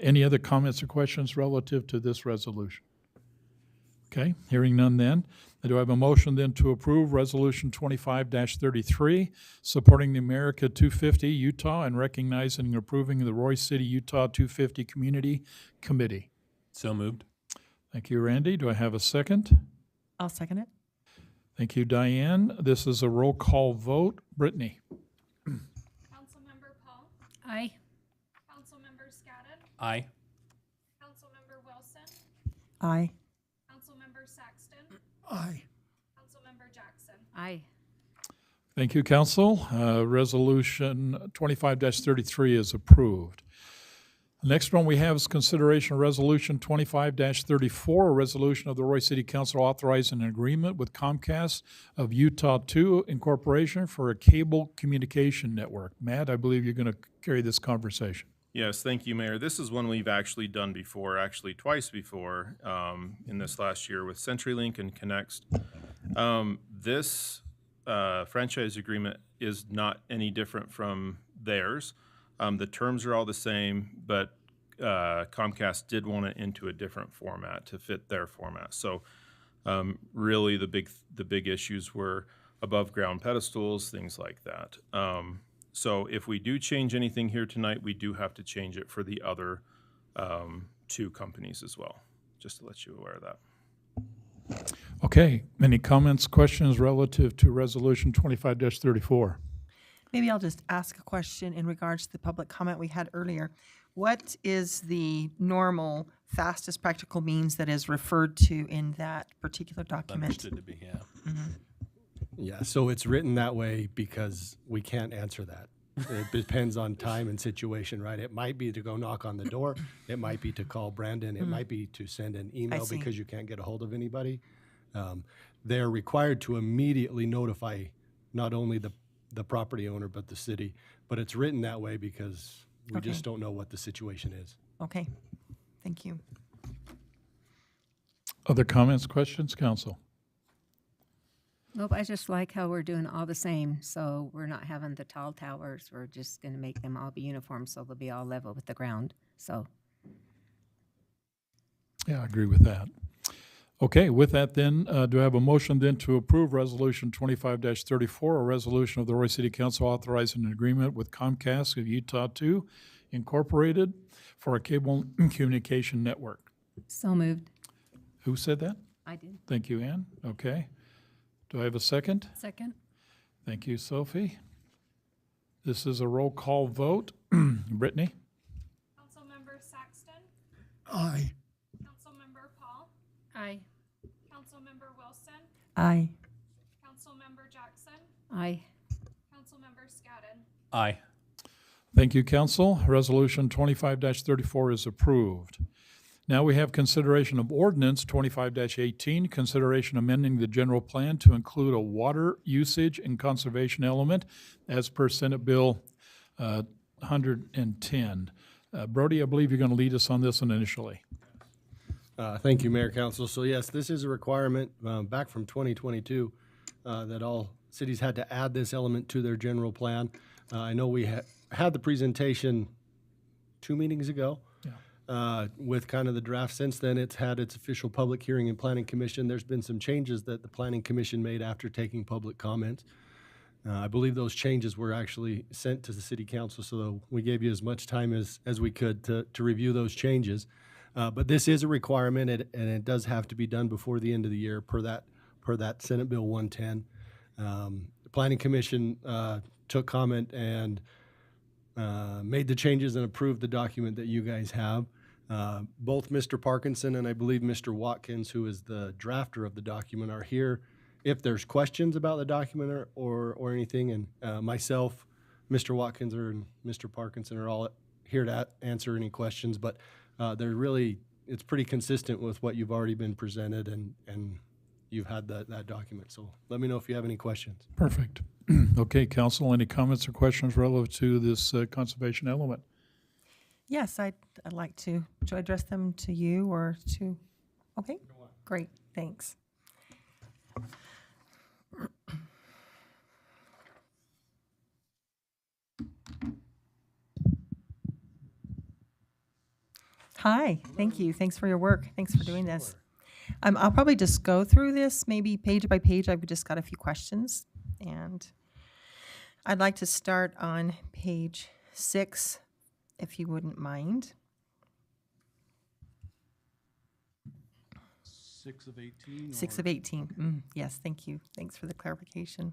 any other comments or questions relative to this resolution? Okay, hearing none then. Do I have a motion then to approve Resolution 25-33, supporting the America 250 Utah and recognizing and approving the Roy City Utah 250 Community Committee? So moved. Thank you, Randy. Do I have a second? I'll second it. Thank you, Diane. This is a roll call vote. Brittany? Councilmember Paul? Aye. Councilmember Scadden? Aye. Councilmember Wilson? Aye. Councilmember Saxton? Aye. Councilmember Jackson? Aye. Thank you, Council. Resolution 25-33 is approved. The next one we have is consideration of Resolution 25-34, a resolution of the Roy City Council authorizing an agreement with Comcast of Utah 2 Incorporation for a cable communication network. Matt, I believe you're going to carry this conversation. Yes, thank you, Mayor. This is one we've actually done before, actually twice before, in this last year with CenturyLink and Connext. This franchise agreement is not any different from theirs. The terms are all the same, but Comcast did want it into a different format to fit their format. So really the big issues were above ground pedestals, things like that. So if we do change anything here tonight, we do have to change it for the other two companies as well, just to let you aware of that. Okay. Any comments, questions relative to Resolution 25-34? Maybe I'll just ask a question in regards to the public comment we had earlier. What is the normal, fastest practical means that is referred to in that particular document? Understood to be, yeah. Yeah, so it's written that way because we can't answer that. It depends on time and situation, right? It might be to go knock on the door. It might be to call Brandon. It might be to send an email because you can't get a hold of anybody. They're required to immediately notify not only the property owner, but the city. But it's written that way because we just don't know what the situation is. Okay, thank you. Other comments, questions, Council? Nope, I just like how we're doing all the same, so we're not having the tall towers. We're just going to make them all be uniform, so they'll be all level with the ground, so. Yeah, I agree with that. Okay, with that then, do I have a motion then to approve Resolution 25-34, a resolution of the Roy City Council authorizing an agreement with Comcast of Utah 2 Incorporated for a cable communication network? So moved. Who said that? I did. Thank you, Ann. Okay. Do I have a second? Second. Thank you, Sophie. This is a roll call vote. Brittany? Councilmember Saxton? Aye. Councilmember Paul? Aye. Councilmember Wilson? Aye. Councilmember Jackson? Aye. Councilmember Scadden? Aye. Thank you, Council. Resolution 25-34 is approved. Now we have consideration of ordinance 25-18, consideration amending the general plan to include a water usage and conservation element as per Senate Bill 110. Brody, I believe you're going to lead us on this one initially. Thank you, Mayor, Council. So yes, this is a requirement back from 2022 that all cities had to add this element to their general plan. I know we had the presentation 2 meetings ago with kind of the draft. Since then, it's had its official public hearing in Planning Commission. There's been some changes that the Planning Commission made after taking public comments. I believe those changes were actually sent to the City Council, so we gave you as much time as we could to review those changes. But this is a requirement, and it does have to be done before the end of the year per that Senate Bill 110. The Planning Commission took comment and made the changes and approved the document that you guys have. Both Mr. Parkinson and I believe Mr. Watkins, who is the drafter of the document, are here if there's questions about the document or anything. And myself, Mr. Watkins, and Mr. Parkinson are all here to answer any questions. But it's pretty consistent with what you've already been presented, and you've had that document. So let me know if you have any questions. Perfect. Okay, Council, any comments or questions relative to this conservation element? Yes, I'd like to address them to you or to, okay, great, thanks. Hi, thank you. Thanks for your work. Thanks for doing this. I'll probably just go through this, maybe page by page. I've just got a few questions. And I'd like to start on page 6, if you wouldn't mind. 6 of 18? 6 of 18. Yes, thank you. Thanks for the clarification.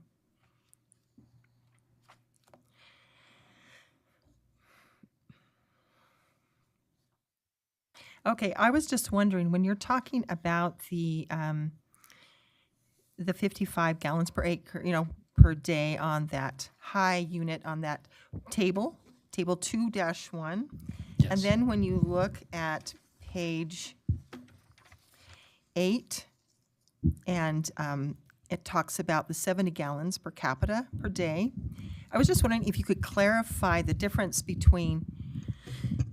Okay, I was just wondering, when you're talking about the 55 gallons per acre, per day on that high unit on that table 2-1, and then when you look at page 8, and it talks about the 70 gallons per capita per day. I was just wondering if you could clarify the difference between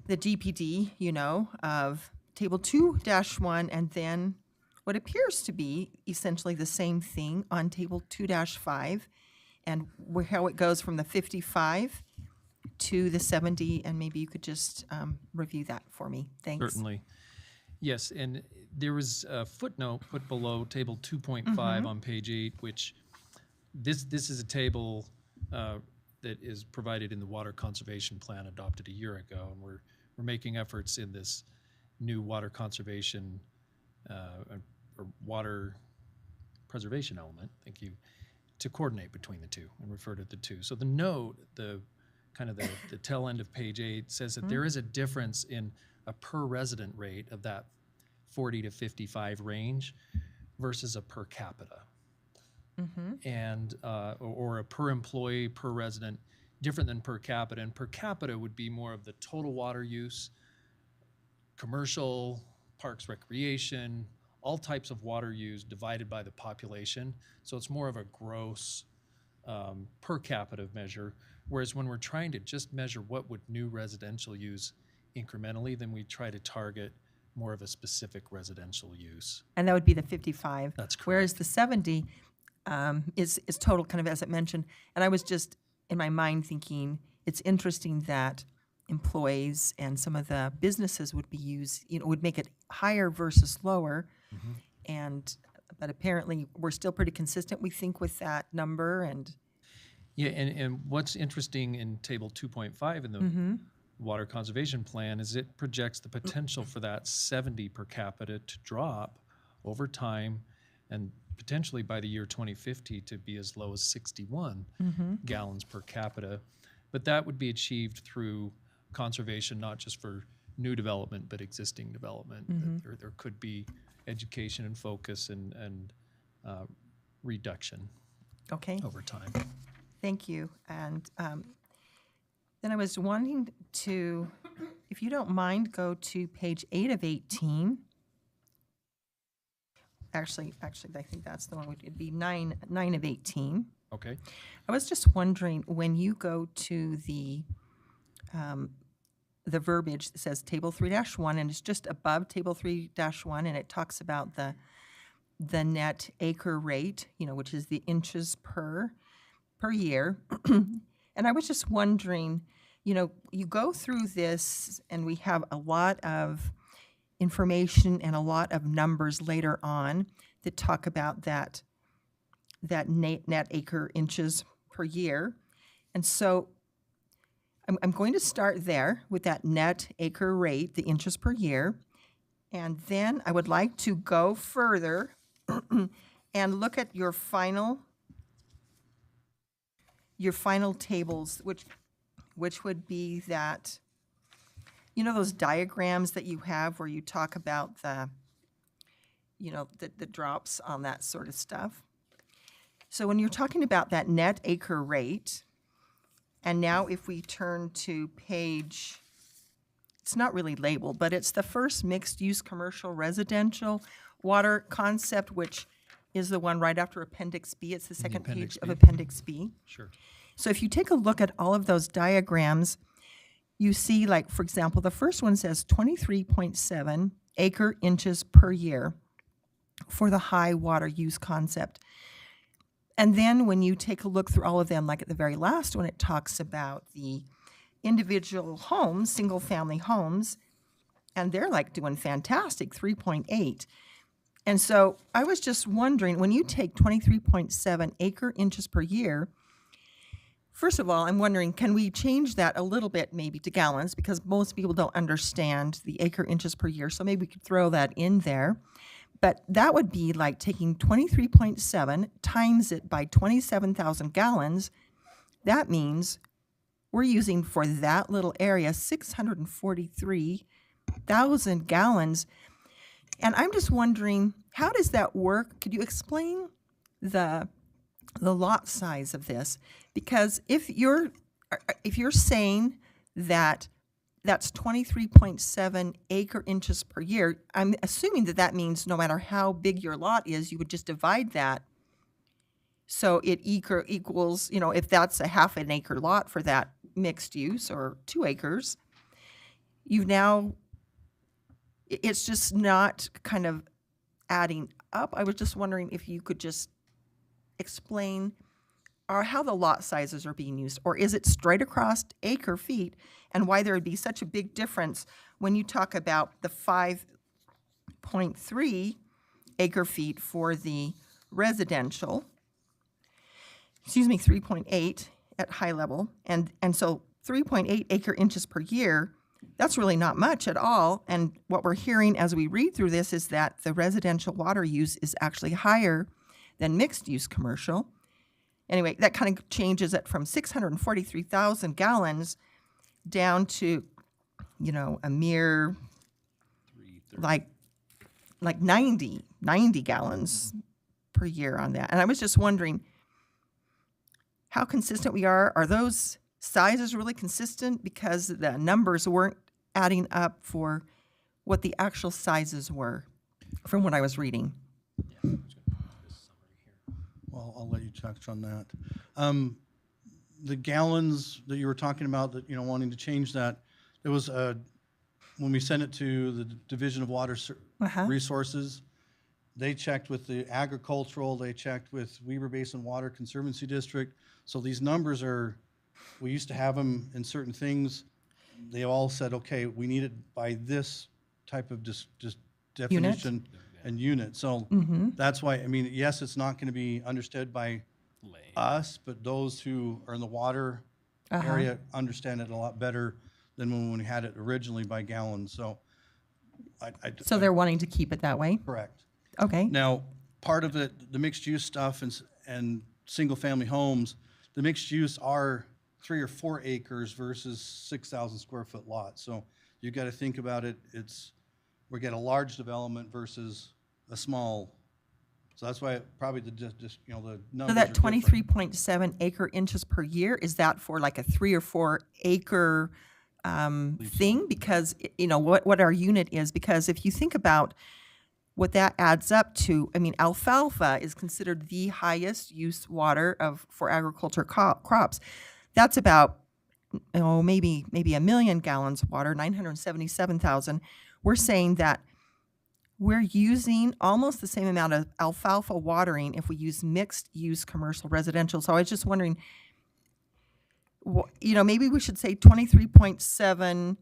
the DPD, of table 2-1 and then what appears to be essentially the same thing on table 2-5 and how it goes from the 55 to the 70, and maybe you could just review that for me. Thanks. Certainly. Yes, and there was a footnote put below table 2.5 on page 8, which this is a table that is provided in the Water Conservation Plan adopted a year ago, and we're making efforts in this new water conservation or water preservation element, thank you, to coordinate between the two and refer to the two. So the note, the tail end of page 8 says that there is a difference in a per resident rate of that 40 to 55 range versus a per capita. And or a per employee, per resident, different than per capita. And per capita would be more of the total water use, commercial, parks, recreation, all types of water use divided by the population. So it's more of a gross per capita measure. Whereas when we're trying to just measure what would new residential use incrementally, then we try to target more of a specific residential use. And that would be the 55. That's correct. Whereas the 70 is total, kind of as it mentioned. And I was just in my mind thinking it's interesting that employees and some of the businesses would be would make it higher versus lower. But apparently we're still pretty consistent, we think, with that number. And yeah, and what's interesting in table 2.5 in the Water Conservation Plan is it projects the potential for that 70 per capita to drop over time, and potentially by the year 2050 to be as low as 61 gallons per capita. But that would be achieved through conservation, not just for new development, but existing development. There could be education and focus and reduction over time. Thank you. And then I was wanting to, if you don't mind, go to page 8 of 18. Actually, I think that's the one, it'd be 9 of 18. Okay. I was just wondering, when you go to the verbiage that says Table 3-1, and it's just above Table 3-1, and it talks about the net acre rate, which is the inches per year. And I was just wondering, you go through this, and we have a lot of information and a lot of numbers later on that talk about that net acre inches per year. And so I'm going to start there with that net acre rate, the inches per year. And then I would like to go further and look at your final tables, which would be that, those diagrams that you have where you talk about the drops on that sort of stuff. So when you're talking about that net acre rate, and now if we turn to page, it's not really labeled, but it's the first mixed-use commercial residential water concept, which is the one right after Appendix B. It's the second page of Appendix B. Sure. So if you take a look at all of those diagrams, you see, like, for example, the first one says 23.7 acre inches per year for the high water use concept. And then when you take a look through all of them, like at the very last one, it talks about the individual homes, single-family homes, and they're like doing fantastic, 3.8. And so I was just wondering, when you take 23.7 acre inches per year, first of all, I'm wondering, can we change that a little bit maybe to gallons? Because most people don't understand the acre inches per year, so maybe we could throw that in there. But that would be like taking 23.7 times it by 27,000 gallons. That means we're using for that little area 643,000 gallons. And I'm just wondering, how does that work? Could you explain the lot size of this? Because if you're saying that that's 23.7 acre inches per year, I'm assuming that means no matter how big your lot is, you would just divide that. So it equals, if that's a half an acre lot for that mixed use, or 2 acres, it's just not kind of adding up. I was just wondering if you could just explain how the lot sizes are being used, or is it straight across acre feet, and why there would be such a big difference when you talk about the 5.3 acre feet for the residential, 3.8 at high level, and so 3.8 acre inches per year, that's really not much at all. And what we're hearing as we read through this is that the residential water use is actually higher than mixed use commercial. Anyway, that kind of changes it from 643,000 gallons down to, a mere like 90 gallons per year on that. And I was just wondering how consistent we are. Are those sizes really consistent? Because the numbers weren't adding up for what the actual sizes were from what I was reading. Well, I'll let you touch on that. The gallons that you were talking about, that wanting to change that, it was when we sent it to the Division of Water Resources, they checked with the agricultural, they checked with Weber Basin Water Conservancy District. So these numbers we used to have them in certain things. They all said, okay, we need it by this type of just definition and unit. So that's why, yes, it's not going to be understood by us, but those who are in the water area understand it a lot better than when we had it originally by gallons. So So they're wanting to keep it that way? Correct. Okay. Now, part of it, the mixed use stuff and single family homes, the mixed use are 3 or 4 acres versus 6,000 square foot lots. So you've got to think about it. We get a large development versus a small. So that's why probably the numbers. So that 23.7 acre inches per year, is that for like a 3 or 4 acre thing because, you know, what our unit is. Because if you think about what that adds up to, I mean, alfalfa is considered the highest use water for agriculture crops. That's about, maybe 1 million gallons of water, 977,000. We're saying that we're using almost the same amount of alfalfa watering if we use mixed use commercial residential. So I was just wondering, maybe we should say 23.7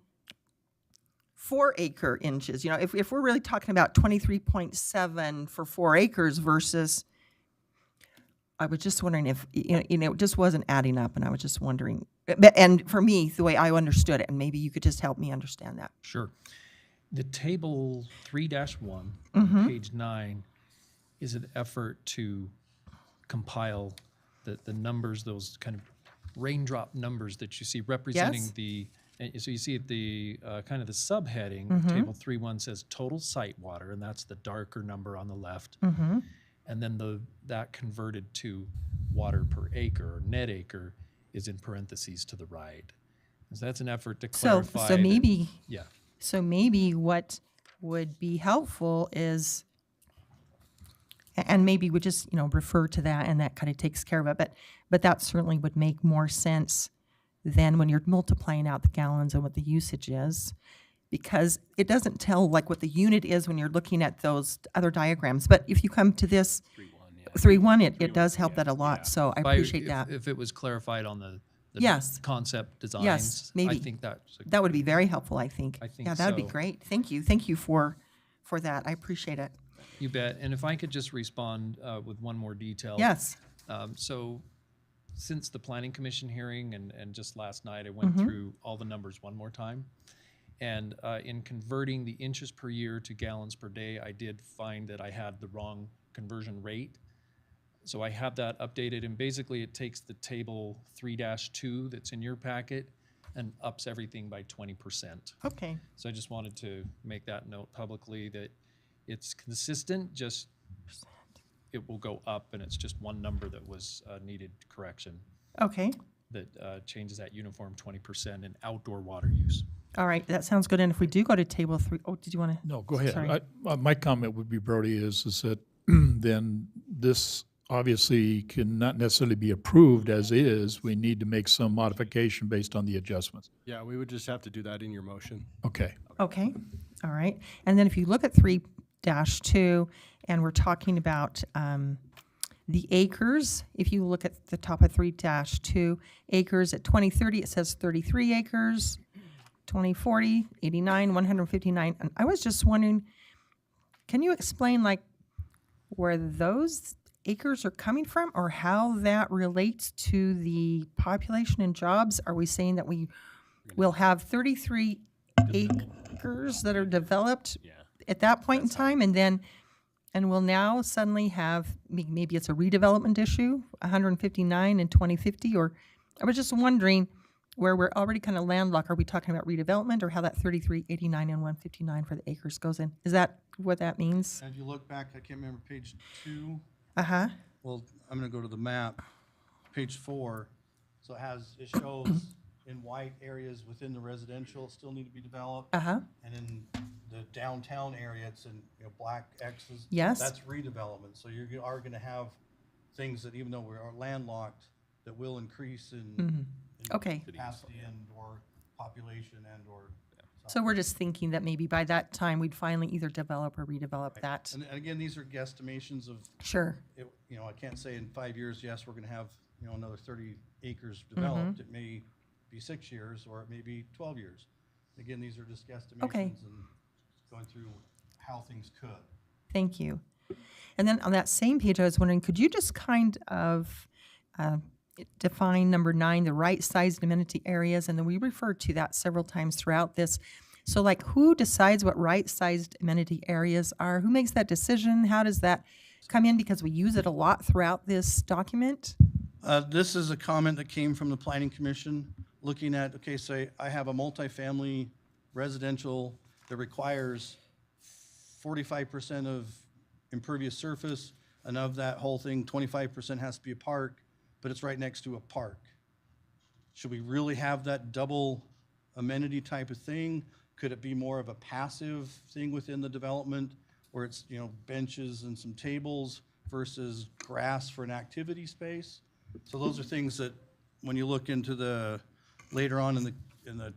4-acre inches. If we're really talking about 23.7 for 4 acres versus, I was just wondering if, it just wasn't adding up, and I was just wondering, and for me, the way I understood it, and maybe you could just help me understand that. Sure. The table 3-1, Mhm. page 9, is an effort to compile the numbers, those kind of raindrop numbers that you see representing so you see at the kind of the subheading, Mhm. table 3-1 says total site water, and that's the darker number on the left. Mhm. And then that converted to water per acre or net acre is in parentheses to the right. And so that's an effort to clarify. So maybe, Yeah. So maybe what would be helpful is, and maybe we just, refer to that and that kind of takes care of it. But that certainly would make more sense than when you're multiplying out the gallons and what the usage is, because it doesn't tell like what the unit is when you're looking at those other diagrams. But if you come to this 3-1, it does help that a lot. So I appreciate that. If it was clarified on the Yes. concept designs, Yes, maybe. I think that would be very helpful, I think. I think Yeah, that would be so. great. Thank you. Thank you for that. I appreciate it. You bet. And if I could just respond with one more detail. Yes. So since the Planning Commission hearing and just last night, I went Mhm. through all the numbers one more time. And in converting the inches per year to gallons per day, I did find that I had the wrong conversion rate. So I have that updated, and basically it takes the table 3-2 that's in your packet and ups everything by 20%. Okay. So I just wanted to make that note publicly that it's consistent, just it will go up, and it's just one number that was needed correction. Okay. That changes that uniform 20% in outdoor water use. All right. That sounds good. And if we do go to table 3, did you want to? No, go ahead. Sorry. My comment would be, Brody, is that then this obviously cannot necessarily be approved as is. We need to make some modification based on the adjustments. Yeah, we would just have to do that in your motion. Okay. Okay. All right. And then if you look at 3-2, and we're talking about the acres, if you look at the top of 3-2, acres at 2030, it says 33 acres, 2040, 89, 159. And I was just wondering, can you explain like where those acres are coming from or how that relates to the population and jobs? Are we saying that we will have 33 acres that are developed at that point in time, and we'll now suddenly have, maybe it's a redevelopment issue, 159 in 2050? Or I was just wondering where we're already kind of landlocked. Are we talking about redevelopment, or how that 33, 89, and 159 for the acres goes in? Is that what that means? As you look back, I can't remember page 2. Uh-huh. Well, I'm gonna go to the map, page 4. So it shows in white areas within the residential still need to be developed. Uh-huh. And in the downtown area, it's in black X's. Yes. That's redevelopment. So you are gonna have things that, even though we are landlocked, that will increase in Okay. capacity and or population and or. So we're just thinking that maybe by that time, we'd finally either develop or redevelop that. And again, these are guesstimations of. Sure. I can't say in 5 years, yes, we're gonna have, another 30 acres developed. It may be 6 years, or it may be 12 years. Again, these are just guesstimations and going through how things could. Thank you. And then on that same page, I was wondering, could you just kind of define number 9, the right-sized amenity areas? And then we referred to that several times throughout this. So like, who decides what right-sized amenity areas are? Who makes that decision? How does that come in? Because we use it a lot throughout this document. This is a comment that came from the Planning Commission, looking at, okay, say I have a multifamily residential that requires 45% of impervious surface, and of that whole thing, 25% has to be a park, but it's right next to a park. Should we really have that double amenity type of thing? Could it be more of a passive thing within the development where it's, you know, benches and some tables versus grass for an activity space? So those are things that, when you look into the, later on in the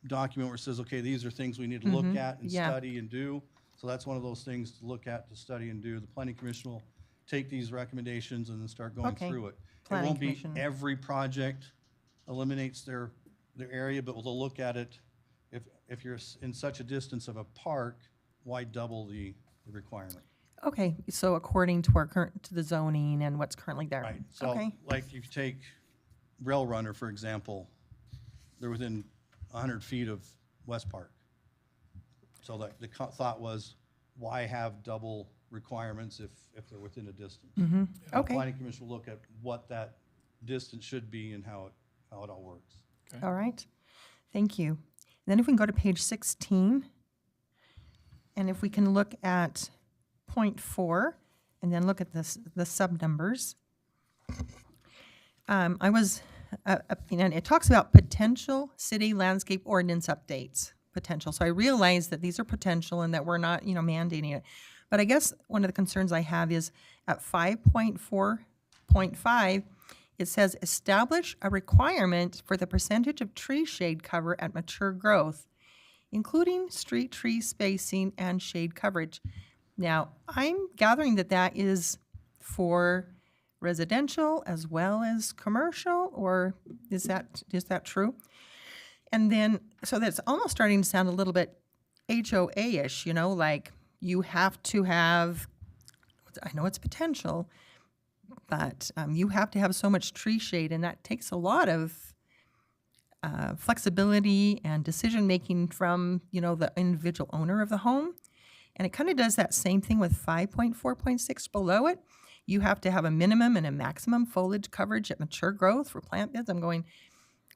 document where it says, okay, these are things we need to look at and yeah. study and do. So that's one of those things to look at, to study and do. The planning commission will take these recommendations and then start going Okay. through it. It Planning won't be commission. every project eliminates their area, but they'll look at it. If you're in such a distance of a park, why double the requirement? Okay, so according to our current, to the zoning and what's currently there. Right, so Okay, like you take Rail Runner, for example, they're within 100 feet of West Park. So the thought was, why have double requirements if they're within a distance? The okay, planning commission will look at what that distance should be and how it all works. all right. Thank you. Then if we can go to page 16, and if we can look at point 4, and then look at the sub numbers. I was, and it talks about potential city landscape ordinance updates, potential. So I realize that these are potential and that we're not, mandating it. But I guess one of the concerns I have is at 5.4.5, it says establish a requirement for the percentage of tree shade cover at mature growth, including street tree spacing and shade coverage. Now, I'm gathering that that is for residential as well as commercial, or is that true? And then, so that's almost starting to sound a little bit HOA-ish, like you have to have, I know it's potential, but you have to have so much tree shade, and that takes a lot of flexibility and decision-making from, the individual owner of the home. And it kind of does that same thing with 5.4.6 below it. You have to have a minimum and a maximum foliage coverage at mature growth for plant beds. I'm going,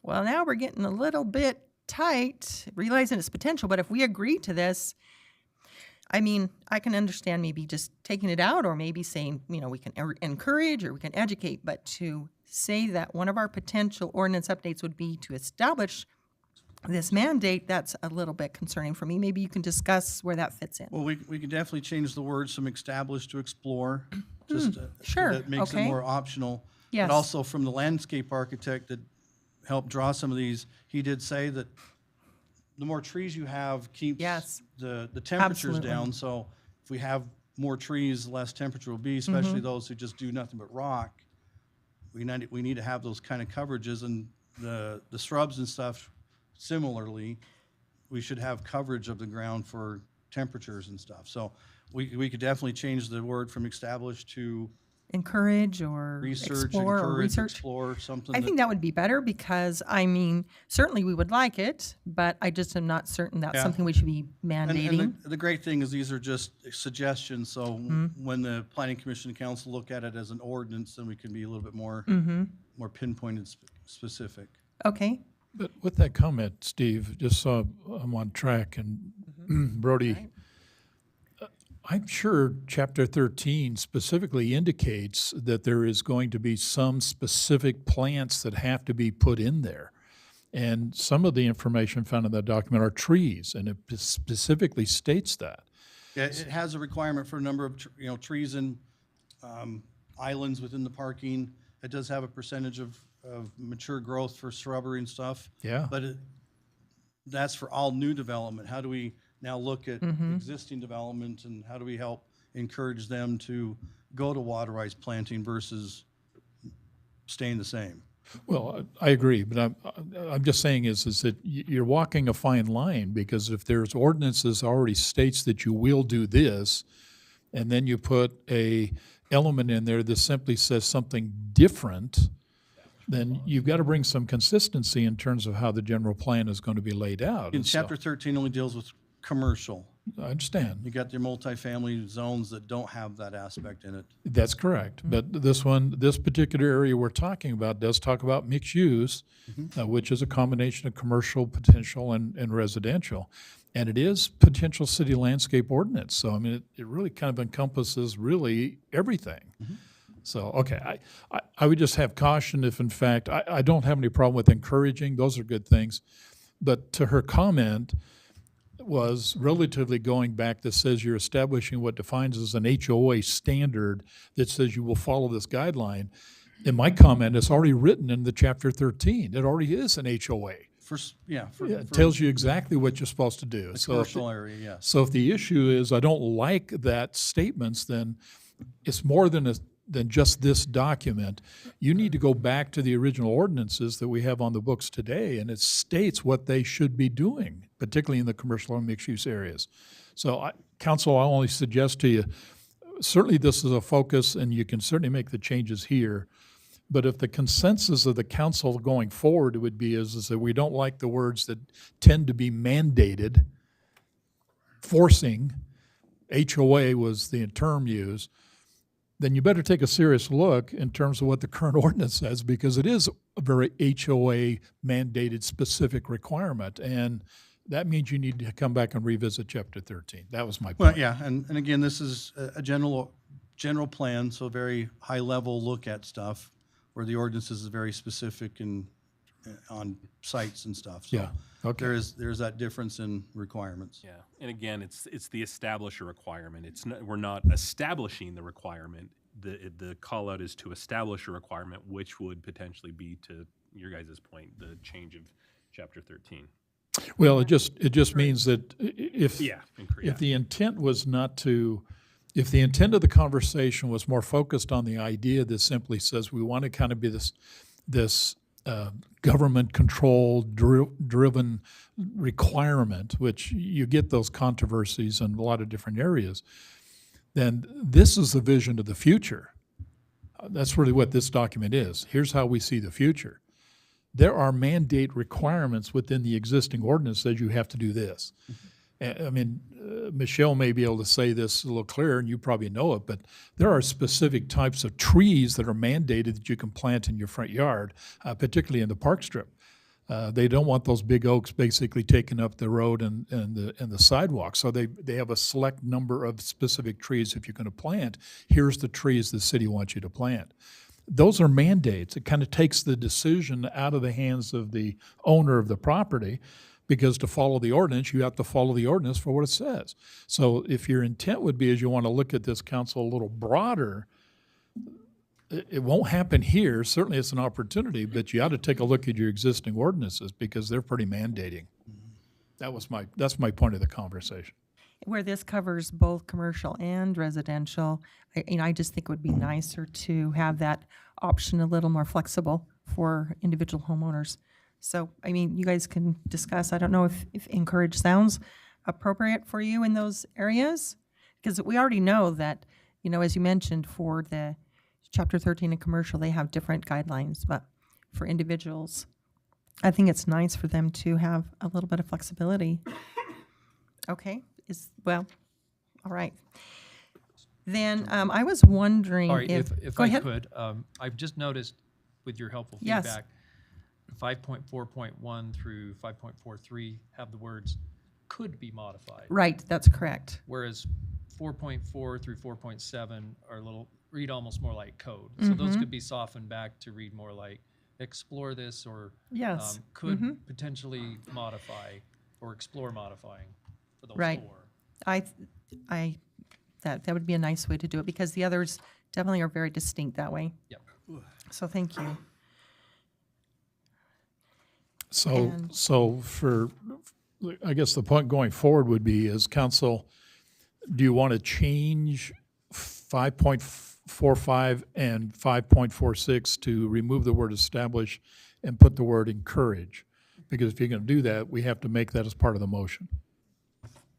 well, now we're getting a little bit tight, realizing its potential. But if we agree to this, I mean, I can understand maybe just taking it out, or maybe saying, we can encourage or we can educate. But to say that one of our potential ordinance updates would be to establish this mandate, that's a little bit concerning for me. Maybe you can discuss where that fits in. Well, we can definitely change the words from establish to explore. Just sure, that makes okay. it more optional. Yes. But also from the landscape architect that helped draw some of these, he did say that the more trees you have keeps Yes. the temperatures Absolutely. down. So if we have more trees, less temperature will be, especially Mm-hmm. those who just do nothing but rock. We need to have those kind of coverages, and the shrubs and stuff. Similarly, we should have coverage of the ground for temperatures and stuff. So we could definitely change the word from establish to Encourage or research, explore or encourage, research. explore, something. I think that would be better because, certainly we would like it, but I just am not certain that's Yeah. something we should be mandating. And the great thing is these are just suggestions, so Mm-hmm. when the planning commission and council look at it as an ordinance, then we can be a little bit more Mm-hmm. more pinpointed, specific. Okay, But with that comment, Steve, just so I'm on track, and Brody, I'm sure Chapter 13 specifically indicates that there is going to be some specific plants that have to be put in there. And some of the information found in that document are trees, and it specifically states that. Yeah, it has a requirement for a number of, trees and islands within the parking. It does have a percentage of mature growth for shrubbery and stuff. Yeah. But that's for all new development. How do we now look at existing development, and how do we help encourage them to go to waterized planting versus staying the same? Well, I agree, but I'm just saying is that you're walking a fine line, because if there's ordinances already states that you will do this, and then you put a element in there that simply says something different, then you've got to bring some consistency in terms of how the general plan is going to be laid out. In And so- Chapter 13 only deals with commercial. I understand. You got your multifamily zones that don't have that aspect in it. That's correct. But this particular area we're talking about does talk about mixed use, which is a combination of commercial, potential, and residential. And it is potential city landscape ordinance. So, it really kind of encompasses really everything. So, okay, I would just have caution if, in fact, I don't have any problem with encouraging. Those are good things. But to her comment was relatively going back that says you're establishing what defines as an HOA standard that says you will follow this guideline. In my comment, it's already written in the chapter 13. It already is an HOA. Yeah, It tells you exactly what you're supposed to do. the So if- commercial area, yes. So if the issue is I don't like that statements, then it's more than just this document. You need to go back to the original ordinances that we have on the books today, and it states what they should be doing, particularly in the commercial and mixed-use areas. So, Council, I'll only suggest to you, certainly this is a focus, and you can certainly make the changes here. But if the consensus of the council going forward would be is that we don't like the words that tend to be mandated, forcing, HOA was the term used, then you better take a serious look in terms of what the current ordinance says, because it is a very HOA mandated specific requirement. And that means you need to come back and revisit chapter 13. That was my point. Well, yeah, and again, this is a general plan, so a very high-level look at stuff, where the ordinances is very specific and on sites and stuff. So Yeah, okay. there's that difference in requirements. Yeah, and again, it's the establisher requirement. It's not, we're not establishing the requirement. The call out is to establish a requirement, which would potentially be, to your guys' point, the change of chapter 13. Well, it just means that if the intent was not to, if the intent of the conversation was more focused on the idea that simply says we want to kind of be this government controlled driven requirement, which you get those controversies in a lot of different areas, then this is the vision of the future. That's really what this document is. Here's how we see the future. There are mandate requirements within the existing ordinance that you have to do this. I mean, Michelle may be able to say this a little clearer, and you probably know it, but there are specific types of trees that are mandated that you can plant in your front yard, particularly in the park strip. They don't want those big oaks basically taking up the road and the sidewalk. So they have a select number of specific trees if you're going to plant. Here's the trees the city wants you to plant. Those are mandates. It kind of takes the decision out of the hands of the owner of the property, because to follow the ordinance, you have to follow the ordinance for what it says. So if your intent would be is you want to look at this, council, a little broader, it won't happen here. Certainly it's an opportunity, but you ought to take a look at your existing ordinances because they're pretty mandating. That's my point of the conversation. Where this covers both commercial and residential, I just think it would be nicer to have that option a little more flexible for individual homeowners. So, I mean, you guys can discuss. I don't know if encourage sounds appropriate for you in those areas, because we already know that, as you mentioned, for the Chapter 13 and commercial, they have different guidelines, but for individuals, I think it's nice for them to have a little bit of flexibility. Okay, all right. Then I was wondering Sorry, if go I ahead. could, I've just noticed with your helpful Yes. feedback, 5.4.1 through 5.43 have the words could be modified. Right, that's correct. Whereas 4.4 through 4.7 are read almost more like code. So those could be softened back to read more like explore this or Yes. could potentially modify or explore modifying for those Right. four. That would be a nice way to do it, because the others definitely are very distinct that way. Yep. So thank you. So I guess the point going forward would be, as council, do you want to change 5.45 and 5.46 to remove the word establish and put the word encourage? Because if you're going to do that, we have to make that as part of the motion.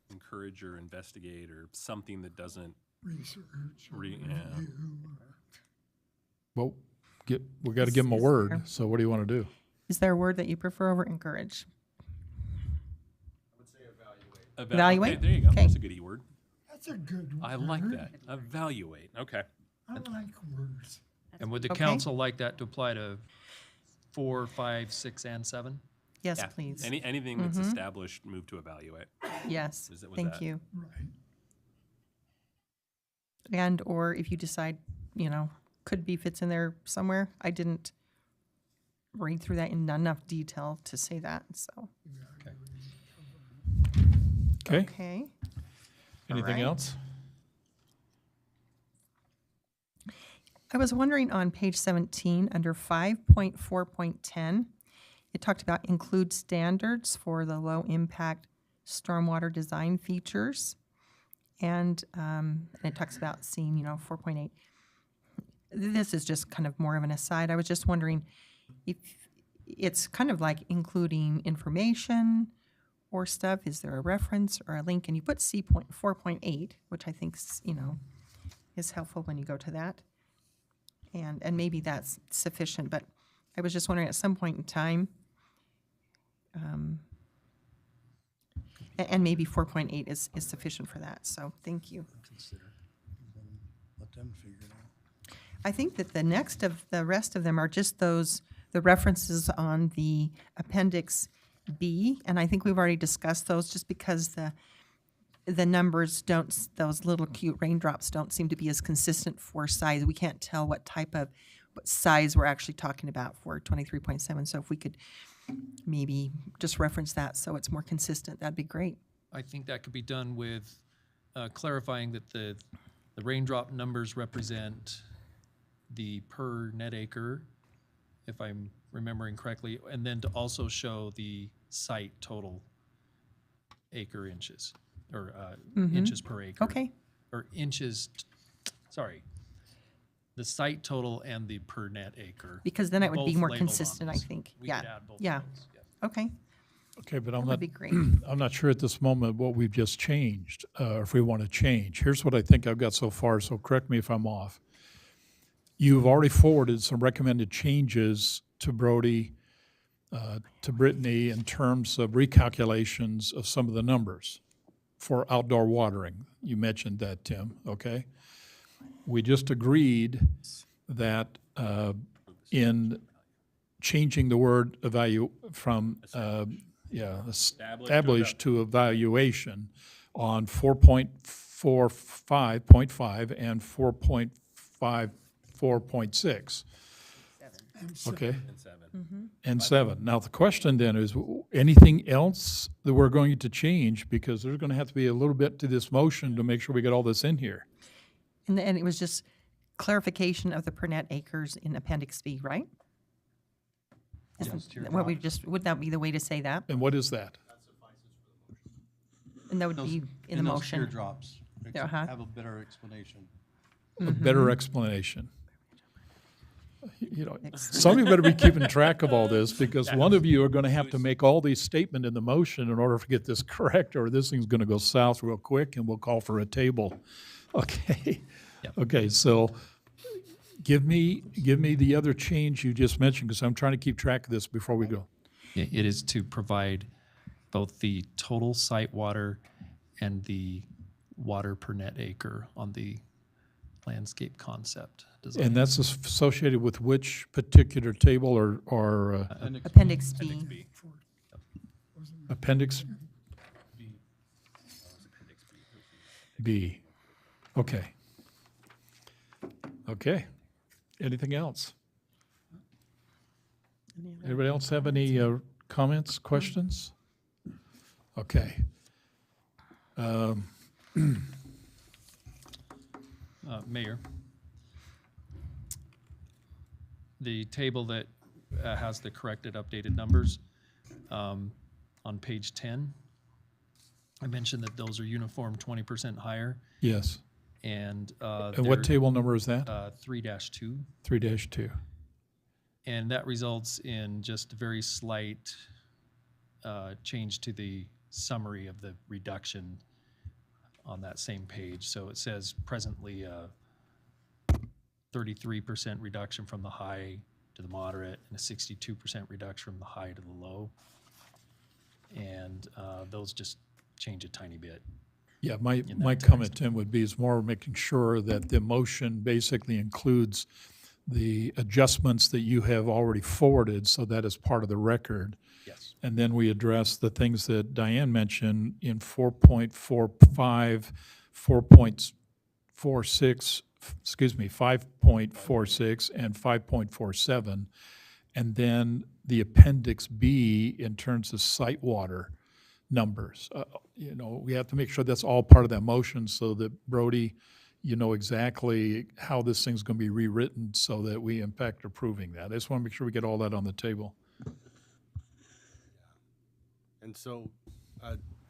Encourage or investigate or something that doesn't Research. Well, we got to give them a word. So what do you want to do? Is there a word that you prefer over encourage? Evaluate. Okay, there you go. Okay. That's a good E-word. That's a good word. I like that. Evaluate. Okay. I like words. And would the Okay. council like that to apply to 4, 5, 6, and 7? Yes, Yeah. please. Anything that's established, move to evaluate. Yes, Was thank that- you. Right. And, or if you decide, could be fits in there somewhere. I didn't read through that in enough detail to say that, so. Okay. Okay. Anything right. else? I was wondering on page 17, under 5.4.10, it talked about include standards for the low-impact stormwater design features. And it talks about seeing, 4.8. This is just kind of more of an aside. I was just wondering if it's kind of like including information or stuff. Is there a reference or a link? And you put C.4.8, which I think, is helpful when you go to that. And maybe that's sufficient, but I was just wondering at some point in time, and maybe 4.8 is sufficient for that, so thank you. Let them figure it out. I think that the rest of them are just the references on the Appendix B, and I think we've already discussed those just because the numbers those little cute raindrops don't seem to be as consistent for size. We can't tell what size we're actually talking about for 23.7. So if we could maybe just reference that so it's more consistent, that'd be great. I think that could be done with clarifying that the raindrop numbers represent the per net acre, if I'm remembering correctly, and then to also show the site total acre inches, or inches per acre. Okay. Or inches, sorry, the site total and the per net acre. Because then it would be both more labeled on consistent, I this. think. We Yeah. could add both of Yeah. those, Okay. Okay, but That would be great. I'm not sure at this moment what we've just changed, or if we want to change. Here's what I think I've got so far, so correct me if I'm off. You've already forwarded some recommended changes to Brody, to Brittany in terms of recalculations of some of the numbers for outdoor watering. You mentioned that, Tim, okay? We just agreed that in changing the word from established to evaluation on 4.45.5 and 4.54.6. Okay? And 7. Now, the question then is, anything else that we're going to change? Because there's going to have to be a little bit to this motion to make sure we get all this in here. And it was just clarification of the per net acres in Appendix B, right? What we just, would that be the way to say that? And what is that? And that would be in the motion? Teardrops. Uh-huh. Have a better explanation. A better explanation. Some of you better be keeping track of all this, because one of you are going to have to make all these statements in the motion in order to get this correct, or this thing's going to go south real quick and we'll call for a table. Okay. Yep. Okay, so give me the other change you just mentioned, because I'm trying to keep track of this before we go. It is to provide both the total site water and the water per net acre on the landscape concept design. And that's associated with which particular table or Appendix B. Appendix B. Okay. Okay. Anything else? Anybody else have any comments, questions? Okay. Mayor, the table that has the corrected updated numbers on page 10, I mentioned that those are uniform 20% higher. Yes. And what table number is that? 3-2. 3-2. And that results in just a very slight change to the summary of the reduction on that same page. So it says presently 33% reduction from the high to the moderate and a 62% reduction from the high to the low. And those just change a tiny bit. Yeah, my comment, Tim, would be is more making sure that the motion basically includes the adjustments that you have already forwarded, so that is part of the record. Yes. And then we address the things that Diane mentioned in 4.45, 4.46, 5.46, and 5.47. And then the Appendix B in terms of site water numbers. You know, we have to make sure that's all part of that motion so that Brody, you know exactly how this thing's going to be rewritten so that we in fact approving that. I just want to make sure we get all that on the table. And so,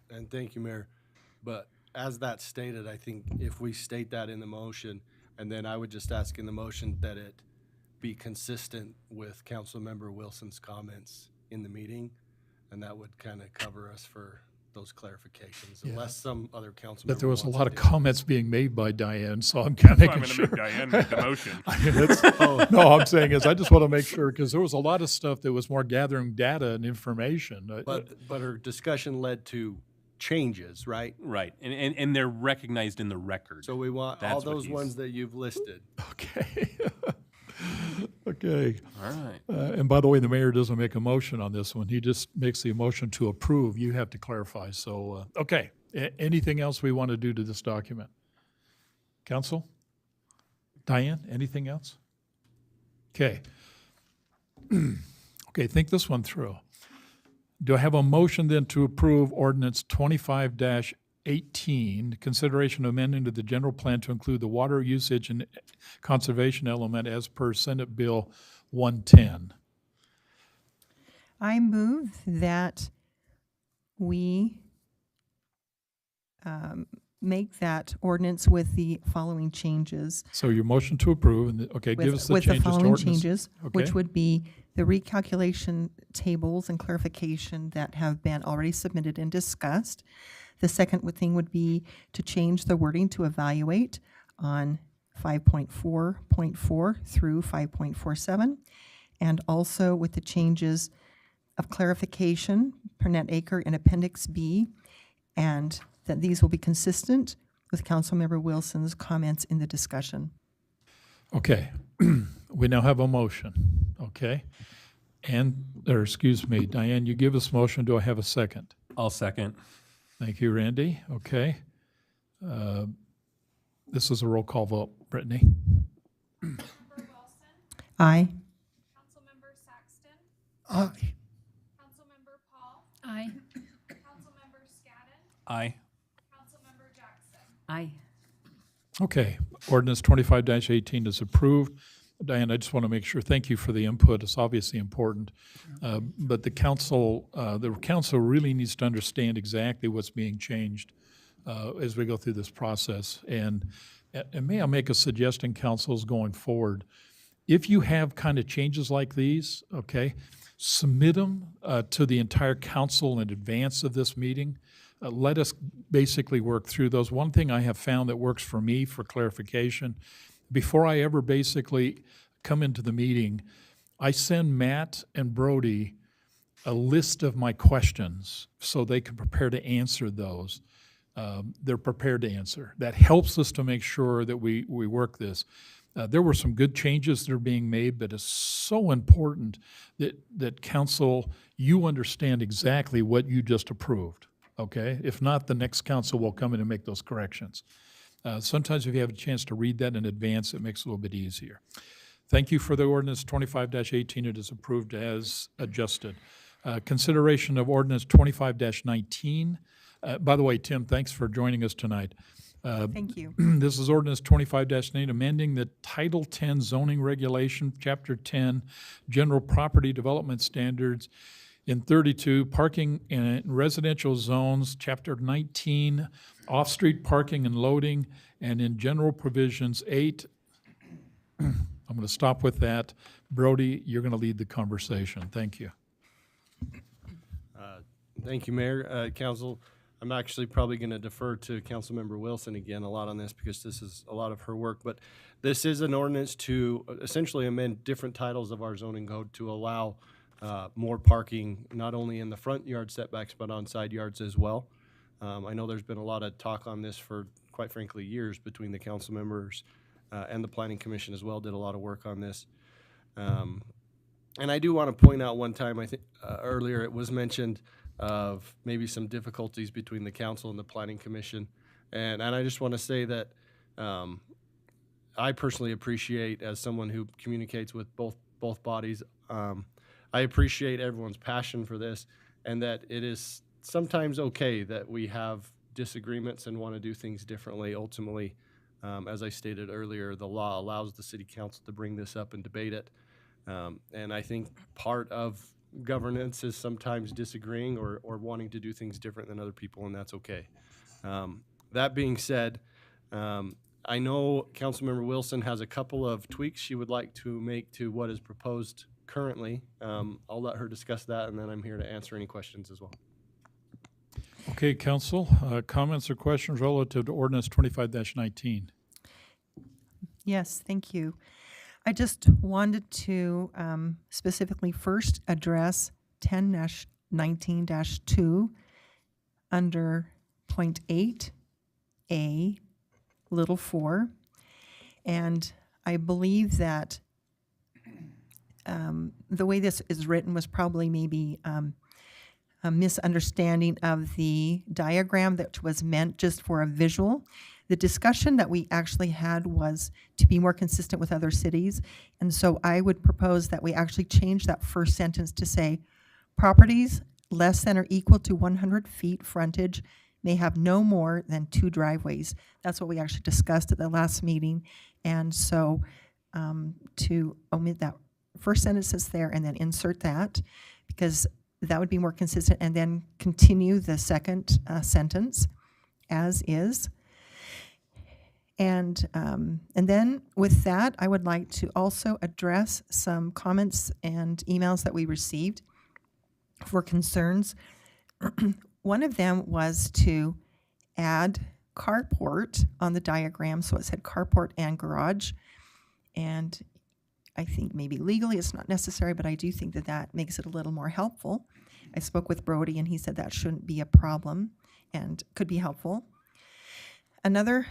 and thank you, Mayor, but as that stated, I think if we state that in the motion, and then I would just ask in the motion that it be consistent with Councilmember Wilson's comments in the meeting, and that would kind of cover us for those clarifications, Yeah. unless some other council But member there was a wants lot to of do it. comments being made by Diane, so I'm kind of That's why making I'm sure. gonna make Diane make the motion. No, I'm saying is I just want to make sure, because there was a lot of stuff that was more gathering data and information. But her discussion led to changes, right? Right, and they're recognized in the record. So we want That's all what those he's- ones that you've listed. Okay. All right. And by the way, the mayor doesn't make a motion on this one. He just makes the motion to approve. You have to clarify. So, okay. Anything else we want to do to this document? Council? Diane, anything else? Okay. Okay, think this one through. Do I have a motion then to approve ordinance 25-18, consideration of amending to the general plan to include the water usage and conservation element as per Senate Bill 110? I move that we make that ordinance with the following changes. So your motion to approve, and, okay, give us the With changes the to following ordinance. changes, Okay. which would be the recalculation tables and clarification that have been already submitted and discussed. The second thing would be to change the wording to evaluate on 5.4.4 through 5.47, and also with the changes of clarification per net acre in Appendix B, and that these will be consistent with Councilmember Wilson's comments in the discussion. Okay, we now have a motion, okay? Excuse me, Diane, you give us motion, do I have a second? I'll second. Thank you, Randy, okay. This is a roll call vote. Brittany? Aye. Councilmember Saxton, Aye. Councilmember Paul, Aye. Councilmember Scadden, Aye. Councilmember Jackson. Aye. Okay, ordinance 25-18 is approved. Diane, I just want to make sure, thank you for the input, it's obviously important. But the council really needs to understand exactly what's being changed as we go through this process. And may I make a suggestion, councils, going forward? If you have kind of changes like these, okay, submit them to the entire council in advance of this meeting. Let us basically work through those. One thing I have found that works for me for clarification, before I ever basically come into the meeting, I send Matt and Brody a list of my questions so they can prepare to answer those. They're prepared to answer. That helps us to make sure that we work this. There were some good changes that are being made, but it's so important that council, you understand exactly what you just approved, okay? If not, the next council will come in and make those corrections. Sometimes if you have a chance to read that in advance, it makes it a little bit easier. Thank you for the ordinance 25-18. It is approved as adjusted. Consideration of ordinance 25-19. By the way, Tim, thanks for joining us tonight. Thank you. This is ordinance 25-9, amending the Title 10 zoning regulation, Chapter 10, General Property Development Standards in 32, parking in residential zones, Chapter 19, off-street parking and loading, and in general provisions 8. I'm going to stop with that. Brody, you're going to lead the conversation. Thank you. Thank you, Mayor, Council. I'm actually probably going to defer to Councilmember Wilson again a lot on this because this is a lot of her work. But this is an ordinance to essentially amend different titles of our zoning code to allow more parking, not only in the front yard setbacks, but on side yards as well. I know there's been a lot of talk on this for, quite frankly, years between the council members and the Planning Commission as well, did a lot of work on this. And I do want to point out one time, I think earlier it was mentioned of maybe some difficulties between the council and the Planning Commission. And I just want to say that I personally appreciate, as someone who communicates with both bodies, I appreciate everyone's passion for this, and that it is sometimes okay that we have disagreements and want to do things differently. Ultimately, as I stated earlier, the law allows the city council to bring this up and debate it. And I think part of governance is sometimes disagreeing or wanting to do things different than other people, and that's okay. That being said, I know Councilmember Wilson has a couple of tweaks she would like to make to what is proposed currently. I'll let her discuss that, and then I'm here to answer any questions as well. Okay, council, comments or questions relative to ordinance 25-19? Yes, thank you. I just wanted to specifically first address 10-19-2 under point 8A, little 4. And I believe that the way this is written was probably maybe a misunderstanding of the diagram that was meant just for a visual. The discussion that we actually had was to be more consistent with other cities. And so I would propose that we actually change that first sentence to say, properties less than or equal to 100 feet frontage may have no more than 2 driveways. That's what we actually discussed at the last meeting. And so to omit that first sentence that's there and then insert that, because that would be more consistent, and then continue the second sentence as is. And then with that, I would like to also address some comments and emails that we received for concerns. One of them was to add carport on the diagram, so it said carport and garage. And I think maybe legally it's not necessary, but I do think that that makes it a little more helpful. I spoke with Brody and he said that shouldn't be a problem and could be helpful. Another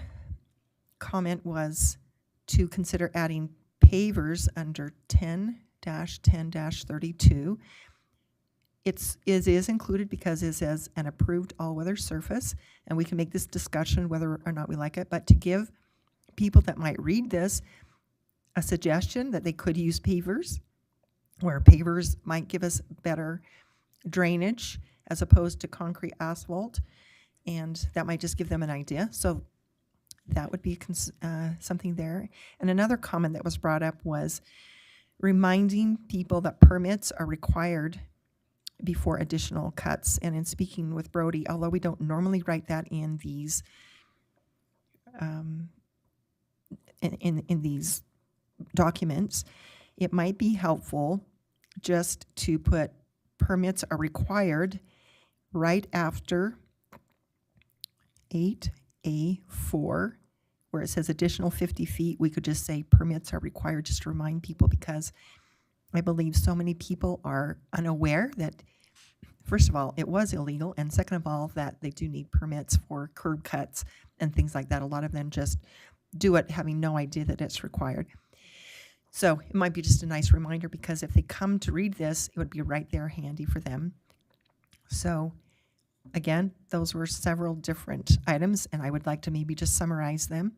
comment was to consider adding pavers under 10-10-32. It is included because it says an approved all-weather surface, and we can make this discussion whether or not we like it, but to give people that might read this a suggestion that they could use pavers, where pavers might give us better drainage as opposed to concrete asphalt, and that might just give them an idea. So that would be something there. And another comment that was brought up was reminding people that permits are required before additional cuts. And in speaking with Brody, although we don't normally write that in these in these documents, it might be helpful just to put permits are required right after 8A4, where it says additional 50 feet. We could just say permits are required, just to remind people, because I believe so many people are unaware that, first of all, it was illegal, and second of all, that they do need permits for curb cuts and things like that. A lot of them just do it having no idea that it's required. So it might be just a nice reminder, because if they come to read this, it would be right there handy for them. So again, those were several different items, and I would like to maybe just summarize them.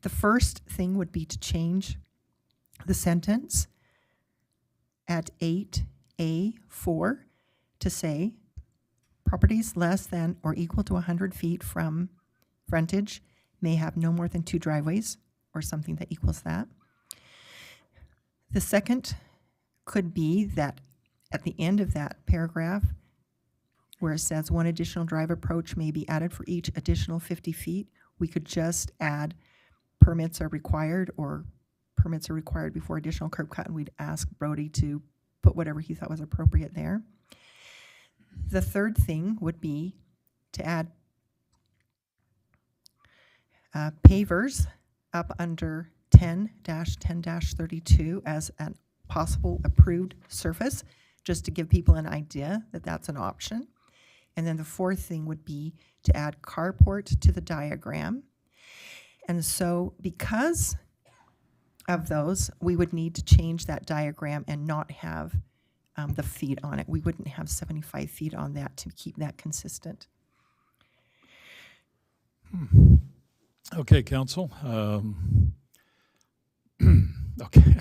The first thing would be to change the sentence at 8A4 to say properties less than or equal to 100 feet from frontage may have no more than 2 driveways, or something that equals that. The second could be that at the end of that paragraph, where it says 1 additional drive approach may be added for each additional 50 feet, we could just add permits are required, or permits are required before additional curb cut, and we'd ask Brody to put whatever he thought was appropriate there. The third thing would be to add pavers up under 10-10-32 as a possible approved surface, just to give people an idea that that's an option. And then the fourth thing would be to add carport to the diagram. And so because of those, we would need to change that diagram and not have the feet on it. We wouldn't have 75 feet on that to keep that consistent. Okay, council. Okay,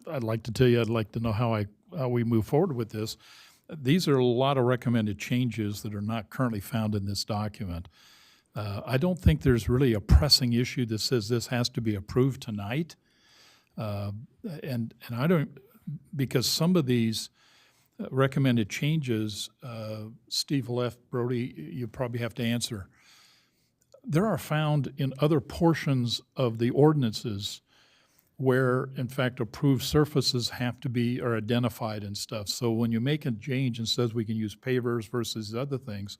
I'd like to tell you, I'd like to know how we move forward with this. these are a lot of recommended changes that are not currently found in this document. I don't think there's really a pressing issue that says this has to be approved tonight. And I don't, because some of these recommended changes, Steve left, Brody, you probably have to answer. There are found in other portions of the ordinances where, in fact, approved surfaces have to be, are identified and stuff. So when you make a change and says we can use pavers versus other things,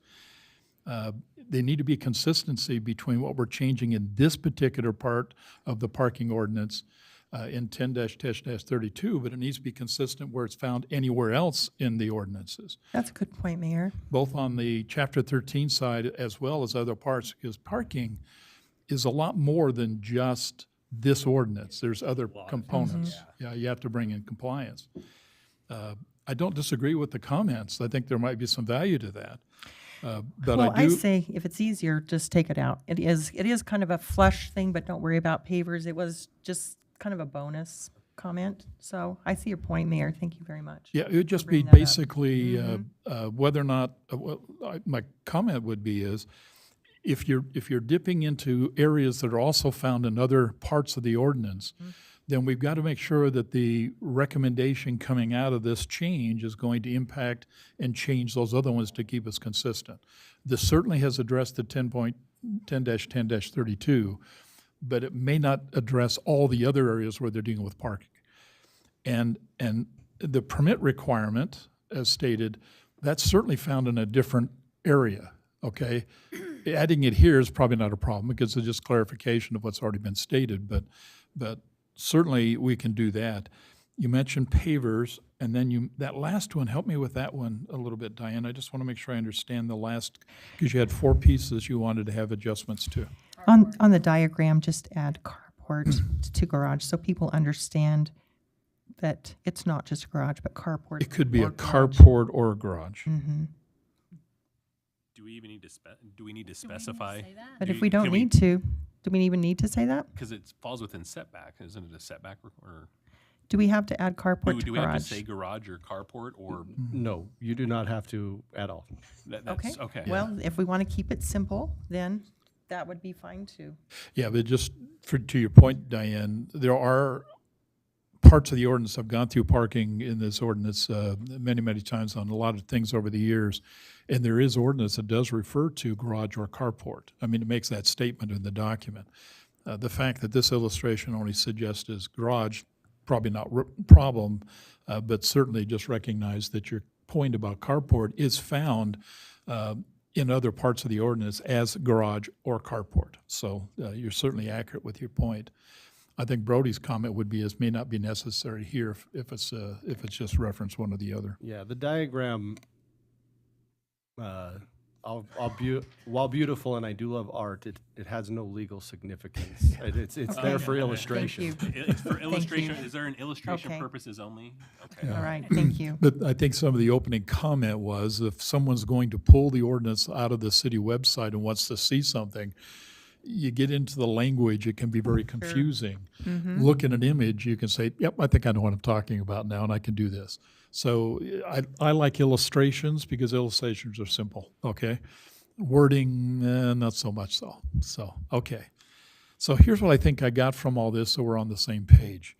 there need to be consistency between what we're changing in this particular part of the parking ordinance in 10-32, but it needs to be consistent where it's found anywhere else in the ordinances, That's a good point, Mayor. both on the Chapter 13 side as well as other parts, because parking is a lot more than just this ordinance. There's other components. Yeah, you have to bring in compliance. I don't disagree with the comments. I think there might be some value to that. But Well, I I do. say if it's easier, just take it out. It is kind of a flush thing, but don't worry about pavers. It was just kind of a bonus comment. So I see your point, Mayor. Thank you very much. Yeah, it would just for be bringing that up. basically whether or not, my comment would be is, if you're dipping into areas that are also found in other parts of the ordinance, then we've got to make sure that the recommendation coming out of this change is going to impact and change those other ones to keep us consistent. This certainly has addressed the 10.10-10-32, but it may not address all the other areas where they're dealing with parking. And the permit requirement, as stated, that's certainly found in a different area, okay? Adding it here is probably not a problem because it's just clarification of what's already been stated, but certainly we can do that. You mentioned pavers, and then that last one, help me with that one a little bit, Diane. I just want to make sure I understand the last, because you had 4 pieces you wanted to have adjustments to. On the diagram, just add carport to garage so people understand that it's not just a garage, but carport. It could be a or garage. carport or a garage. Mhm. Do we even need to specify? But if we don't need to, do we even need to say that? Because it falls within setback, isn't it a setback or? Do we have to add carport to Do we have to garage? say garage or carport or? No, you do not have to at all. Okay, Okay. well, if we want to keep it simple, then that would be fine too. Yeah, but just to your point, Diane, there are parts of the ordinance, I've gone through parking in this ordinance many, many times on a lot of things over the years, and there is ordinance that does refer to garage or carport. I mean, it makes that statement in the document. The fact that this illustration only suggests as garage, probably not problem, but certainly just recognize that your point about carport is found in other parts of the ordinance as garage or carport. So you're certainly accurate with your point. I think Brody's comment would be it may not be necessary here if it's just reference one or the other. Yeah, the diagram, while beautiful, and I do love art, it has no legal significance. It's there for illustration. It's for illustration. Is there an illustration Okay. purposes only? Okay. All right, thank you. But I think some of the opening comment was if someone's going to pull the ordinance out of the city website and wants to see something, you get into the language, it can be very confusing. Look at an image, you can say, yep, I think I know what I'm talking about now, and I can do this. So I like illustrations because illustrations are simple, okay? Wording, not so much so. So, okay. So here's what I think I got from all this so we're on the same page.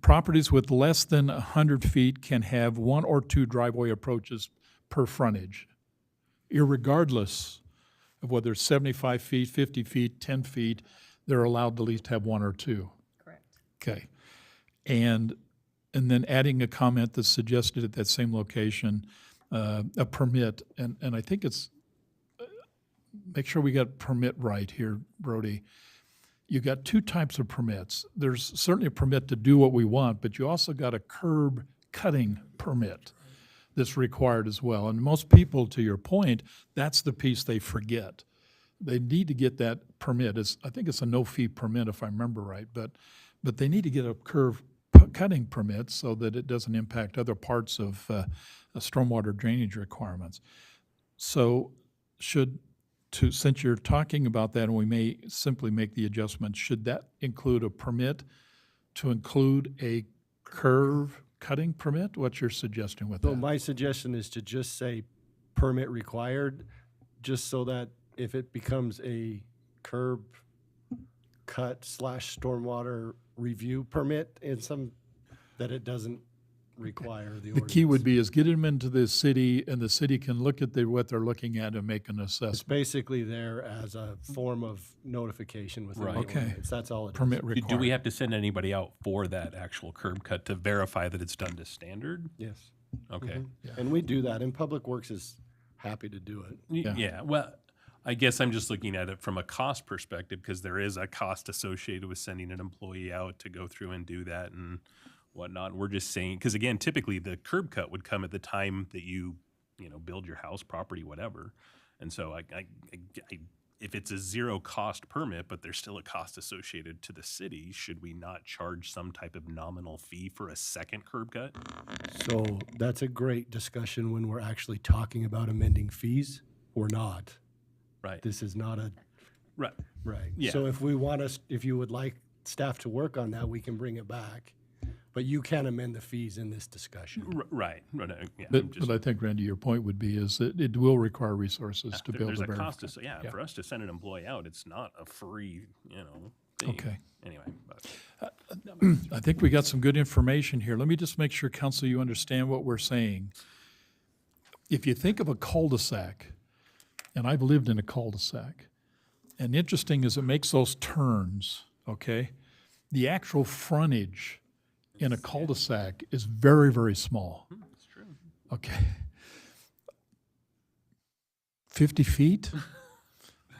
Properties with less than 100 feet can have 1 or 2 driveway approaches per frontage, irregardless of whether it's 75 feet, 50 feet, 10 feet, they're allowed to at least have 1 or 2. Correct. Okay. And then adding a comment that's suggested at that same location, a permit, and I think it's, make sure we got permit right here, Brody. You got 2 types of permits. There's certainly a permit to do what we want, but you also got a curb cutting permit that's required as well. And most people, to your point, that's the piece they forget. They need to get that permit. I think it's a no-fee permit if I remember right, but they need to get a curb cutting permit so that it doesn't impact other parts of stormwater drainage requirements. So since you're talking about that, and we may simply make the adjustment, should that include a permit to include a curve cutting permit? What's your suggestion with So that? my suggestion is to just say permit required, just so that if it becomes a curb cut / stormwater review permit that it doesn't require the The ordinance. key would be is get them into the city, and the city can look at what they're looking at and make an It's assessment. basically there as a form of notification within the Right. Okay. ordinance. That's all it is. Permit Do required. we have to send anybody out for that actual curb cut to verify that it's done to standard? Yes. Okay. Mhm. And we do that, and Public Works is happy to do it. Yeah. Well, I guess I'm just looking at it from a cost perspective because there is a cost associated with sending an employee out to go through and do that and whatnot. We're just saying, because again, typically the curb cut would come at the time that you build your house, property, whatever. And so if it's a zero cost permit, but there's still a cost associated to the city, should we not charge some type of nominal fee for a second curb cut? So that's a great discussion when we're actually talking about amending fees. We're not. Right. This is not a. Right. Right. Yeah. So if you would like staff to work on that, we can bring it back. But you can amend the fees in this discussion. Right. Yeah, But I think, Randy, your point would be is that it will require resources to be able there's to a verify. cost for us to send an employee out. It's not a free, thing. Okay. Anyway, but I think we got some good information here. Let me just make sure, council, you understand what we're saying. If you think of a cul-de-sac, and I've lived in a cul-de-sac, and interesting is it makes those turns, okay? The actual frontage in a cul-de-sac is very, very small. That's true. Okay. 50 feet?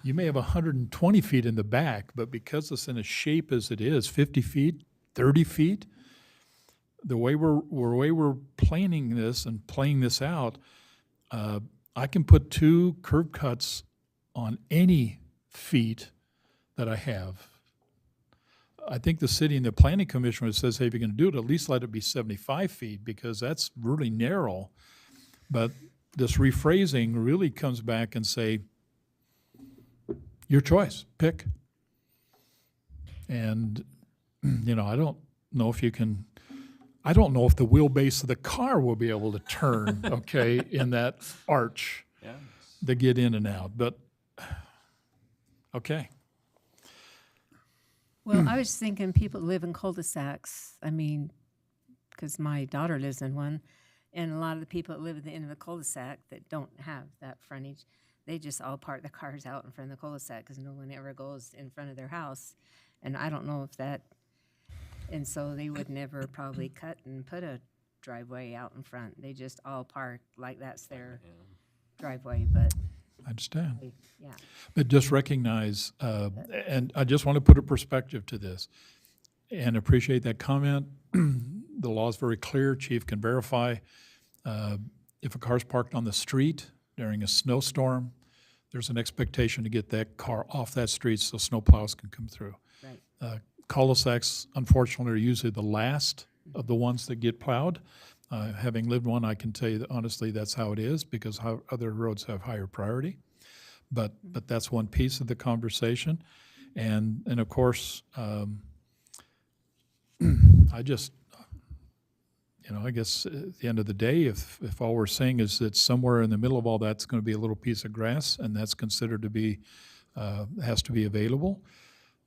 You may have 120 feet in the back, but because it's in a shape as it is, 50 feet, 30 feet, the way we're planning this and playing this out, I can put 2 curb cuts on any feet that I have. I think the city and the planning commission says, hey, if you're going to do it, at least let it be 75 feet because that's really narrow. But this rephrasing really comes back and say, your choice, pick. And, I don't know if you can, I don't know if the wheelbase of the car will be able to turn, okay, in that arch to get in and out. But, okay. Well, I was thinking people live in cul-de-sacs. I mean, because my daughter lives in one, and a lot of the people that live at the end of the cul-de-sac that don't have that frontage, they just all park their cars out in front of the cul-de-sac because no one ever goes in front of their house. And I don't know if that, and so they would never probably cut and put a driveway out in front. They just all park like that's their driveway, but. I understand. Yeah. But just recognize, and I just want to put a perspective to this and appreciate that comment. The law is very clear. Chief can verify. If a car's parked on the street during a snowstorm, there's an expectation to get that car off that street so snowplows can come through. Right. Cul-de-sacs, unfortunately, are usually the last of the ones that get plowed. Having lived one, I can tell you that honestly that's how it is because other roads have higher priority. But that's one piece of the conversation. And of course, I just, I guess at the end of the day, if all we're saying is that somewhere in the middle of all that's going to be a little piece of grass and that's considered to be, has to be available,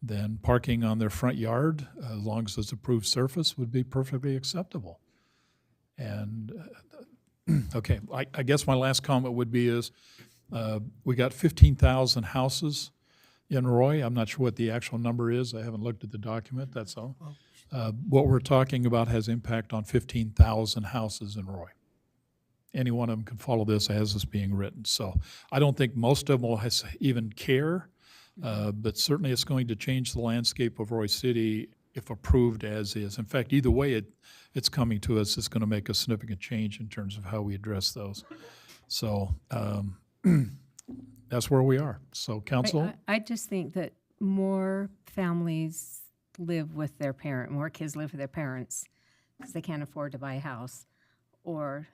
then parking on their front yard, as long as it's approved surface, would be perfectly acceptable. And, okay, I guess my last comment would be is, we got 15,000 houses in Roy. I'm not sure what the actual number is. I haven't looked at the document, that's all. What we're talking about has impact on 15,000 houses in Roy. Any one of them can follow this as it's being written. So I don't think most of them will even care, but certainly it's going to change the landscape of Roy City if approved as is. In fact, either way it's coming to us, it's going to make a significant change in terms of how we address those. So that's where we are. So council? I just think that more families live with their more kids live with their parents because they can't afford to buy a house, or,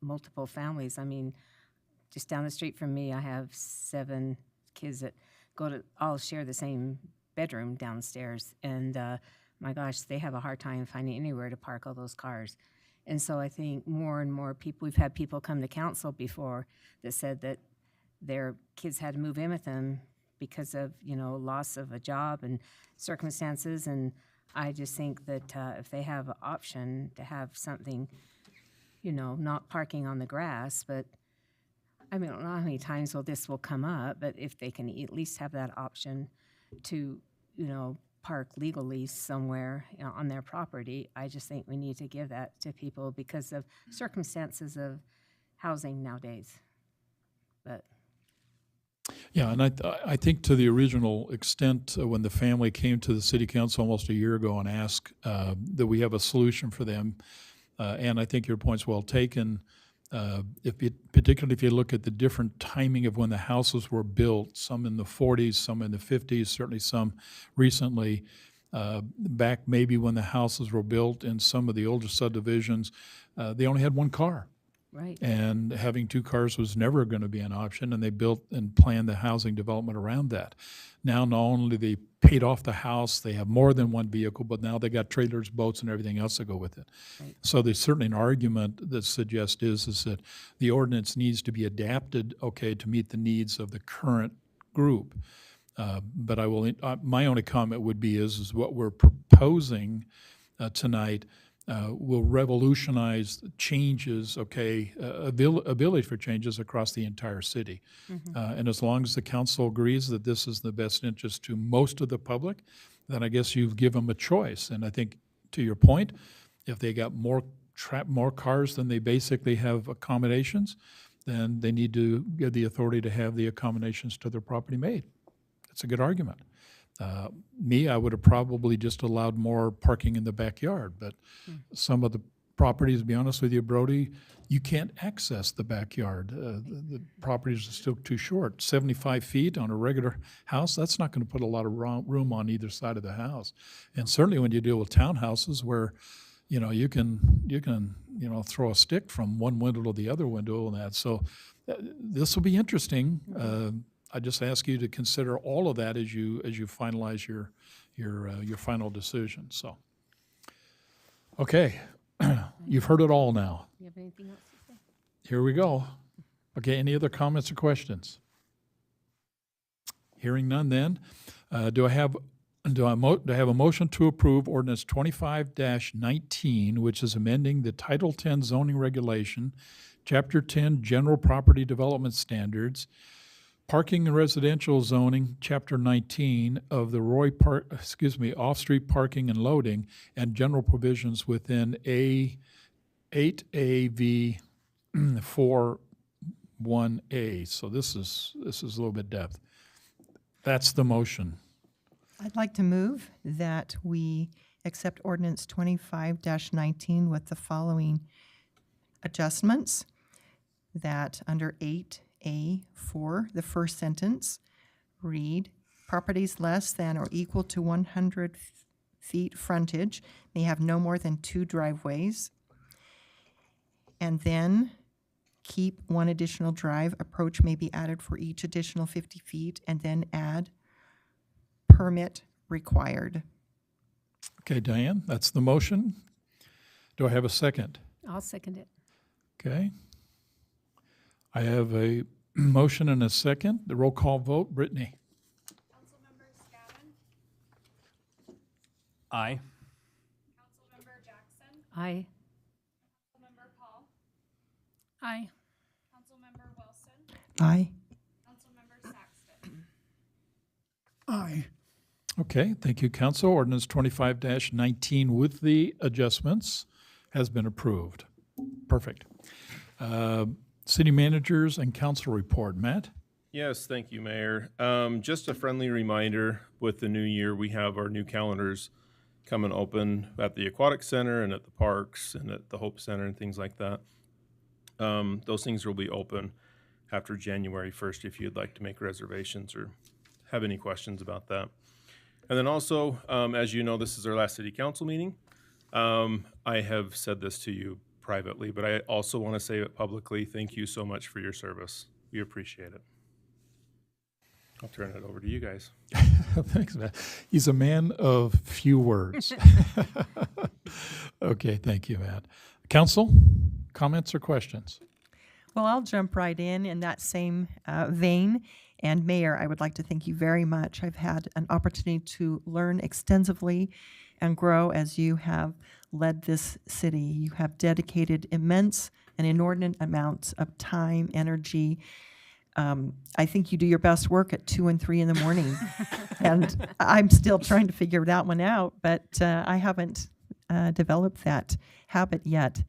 multiple families. I mean, just down the street from me, I have 7 kids that all share the same bedroom downstairs, and my gosh, they have a hard time finding anywhere to park all those cars. And so I think more and more people, we've had people come to council before that said that their kids had to move in with them because of, loss of a job and circumstances. And I just think that if they have an option to have something, not parking on the grass, but I mean, I don't know how many times this will come up, but if they can at least have that option to, park legally somewhere on their property, I just think we need to give that to people because of circumstances of housing nowadays. But Yeah, and I think to the original extent, when the family came to the city council almost a year ago and asked that we have a solution for them, and I think your point's well taken. Particularly if you look at the different timing of when the houses were built, some in the 40s, some in the 50s, certainly some recently, back maybe when the houses were built in some of the older subdivisions, they only had one car. Right. And having two cars was never going to be an option, and they built and planned the housing development around that. Now, not only they paid off the house, they have more than one vehicle, but now they got trailers, boats, and everything else to go with it. Right. So there's certainly an argument that suggests is that the ordinance needs to be adapted, to meet the needs of the current group. But I will. My only comment would be is what we're proposing tonight. Will revolutionize changes, ability for changes across the entire city. And as long as the council agrees that this is the best interest to most of the public, then I guess you've given them a choice. And I think, to your point, if they got more cars than they basically have accommodations, then they need to get the authority to have the accommodations to their property made. That's a good argument. I would have probably just allowed more parking in the backyard, but some of the properties, to be honest with you, Brody, you can't access the backyard. The properties are still too short. 75 feet on a regular house, that's not going to put a lot of room on either side of the house. And certainly when you deal with townhouses where, you can throw a stick from one window to the other window and that. So this will be interesting. I just ask you to consider all of that as you finalize your final decision. So, okay, you've heard it all now. you have anything else to say? Here we go. Okay, any other comments or questions? Hearing none, then do I have a motion to approve ordinance 25-19, which is amending the Title 10 zoning regulation, Chapter 10 General Property Development Standards, Parking and Residential Zoning, Chapter 19 of the off-street parking and loading, and general provisions within 8AV 4-1A. So this is a little bit depth. That's the motion. I'd like to move that we accept ordinance 25-19 with the following adjustments. That under 8A4, the first sentence, read, properties less than or equal to 100 feet frontage may have no more than 2 driveways. And then keep one additional drive. Approach may be added for each additional 50 feet, and then add permit required. Okay, Diane, that's the motion. Do I have a second? I'll second it. Okay. I have a motion and a second. The roll call vote, Brittany. Councilmember Scadden. Aye. Councilmember Jackson. Aye. Councilmember Paul. Aye. Councilmember Wilson. Aye. Councilmember Saxton. Aye. Okay, thank you, Council. Ordinance 25-19 with the adjustments has been approved. Perfect. City managers and council report. Matt? Yes, thank you, Mayor. Just a friendly reminder, with the new year, we have our new calendars coming open at the Aquatic Center and at the parks and at the Hope Center and things like that. Those things will be open after January 1st if you'd like to make reservations or have any questions about that. And then also, as you know, this is our last city council meeting. I have said this to you privately, but I also want to say it publicly. Thank you so much for your service. We appreciate it. I'll turn it over to you guys. Thanks, Matt. He's a man of few words. Okay, thank you, Matt. Council, comments or questions? Well, I'll jump right in that same vein. And Mayor, I would like to thank you very much. I've had an opportunity to learn extensively and grow as you have led this city. You have dedicated immense and inordinate amounts of time, energy. I think you do your best work at 2 and 3 in the morning. And I'm still trying to figure that one out, but I haven't developed that habit yet.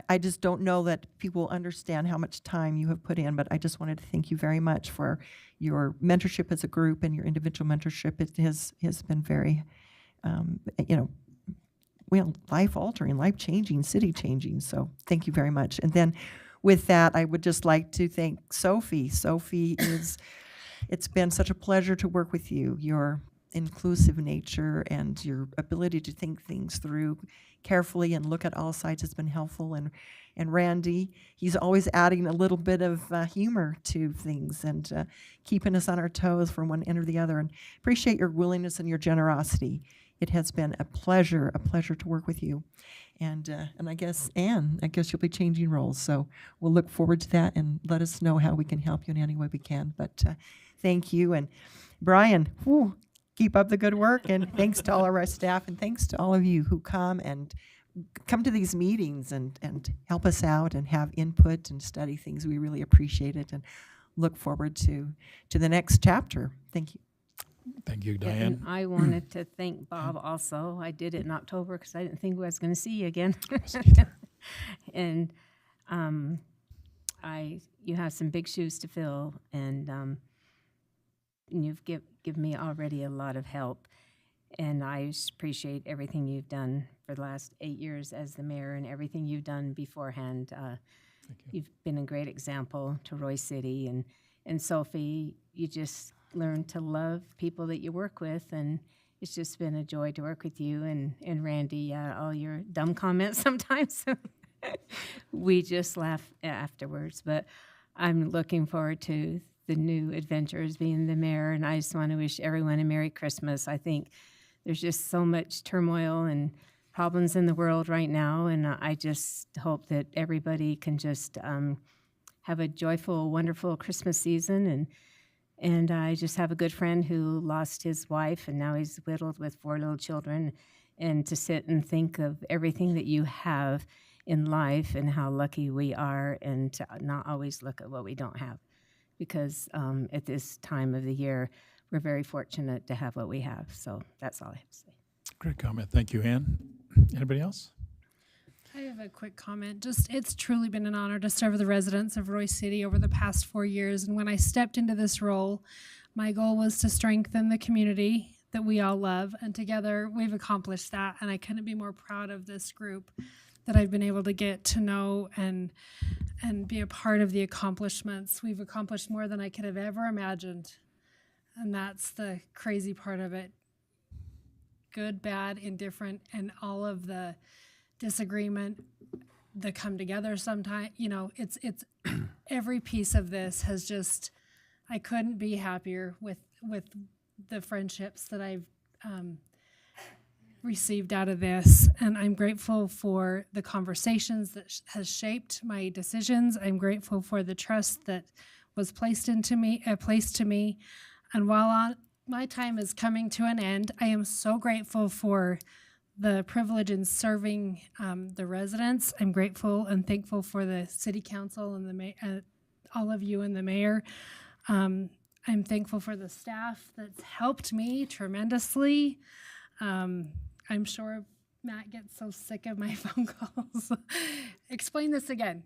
I just don't know that people understand how much time you have put in, but I just wanted to thank you very much for your mentorship as a group and your individual mentorship. It has been very, life-altering, life-changing, city-changing, so thank you very much. And then with that, I would just like to thank Sophie. Sophie it's been such a pleasure to work with you. Your inclusive nature and your ability to think things through carefully and look at all sides has been helpful. And Randy, he's always adding a little bit of humor to things and keeping us on our toes from one end or the other. And appreciate your willingness and your generosity. It has been a pleasure to work with you. And I guess, Ann, you'll be changing roles. So we'll look forward to that and let us know how we can help you in any way we can. But thank you. And Brian, keep up the good work. And thanks to all of our staff and thanks to all of you who come to these meetings and help us out and have input and study things. We really appreciate it and look forward to the next chapter. Thank you. Thank you, Diane. And I wanted to thank Bob also. I did it in October because I didn't think I was going to see you again. And you have some big shoes to fill, and you've given me already a lot of help. And I just appreciate everything you've done for the last 8 years as the mayor and everything you've done beforehand. You've been a great example to Roy City. And Sophie, you just learn to love people that you work with, and it's just been a joy to work with you. And Randy, all your dumb comments sometimes, we just laugh afterwards. But I'm looking forward to the new adventures being the mayor, and I just want to wish everyone a Merry Christmas. I think there's just so much turmoil and problems in the world right now, and I just hope that everybody can just have a joyful, wonderful Christmas season. And I just have a good friend who lost his wife, and now he's widowed with 4 little children. And to sit and think of everything that you have in life and how lucky we are, and to not always look at what we don't have. Because at this time of the year, we're very fortunate to have what we have. So that's all I have to say. Great comment. Thank you, Ann. Anybody else? I have a quick comment. It's truly been an honor to serve the residents of Roy City over the past 4 years. And when I stepped into this role, my goal was to strengthen the community that we all love. And together we've accomplished that. And I couldn't be more proud of this group that I've been able to get to know and be a part of the accomplishments. We've accomplished more than I could have ever imagined. And that's the crazy part of it. Good, bad, indifferent, and all of the disagreement that come together sometimes. It's every piece of this has just, I couldn't be happier with the friendships that I've received out of this. And I'm grateful for the conversations that has shaped my decisions. I'm grateful for the trust that was placed to me. And while my time is coming to an end, I am so grateful for the privilege in serving the residents. I'm grateful and thankful for the city council and all of you and the mayor. I'm thankful for the staff that's helped me tremendously. I'm sure Matt gets so sick of my phone calls. Explain this again.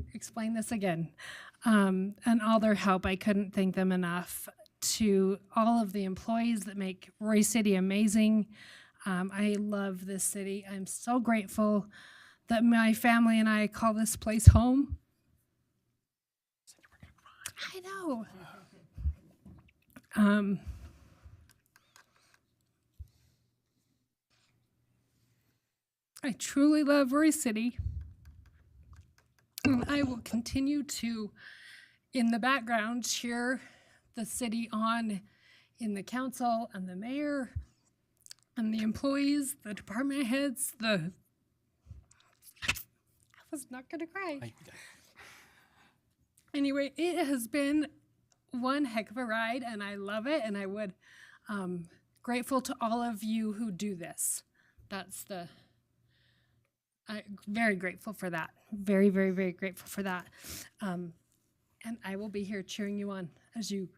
And all their help, I couldn't thank them enough. To all of the employees that make Roy City amazing. I love this city. I'm so grateful that my family and I call this place home. I know. I truly love Roy City. And I will continue to, in the background, cheer the city on in the council and the mayor and the employees, the department heads, I was not gonna cry. Anyway, it has been one heck of a ride, and I love it, and I would grateful to all of you who do this. I'm very grateful for that. Very, very, very grateful for that. And I will be here cheering you on as you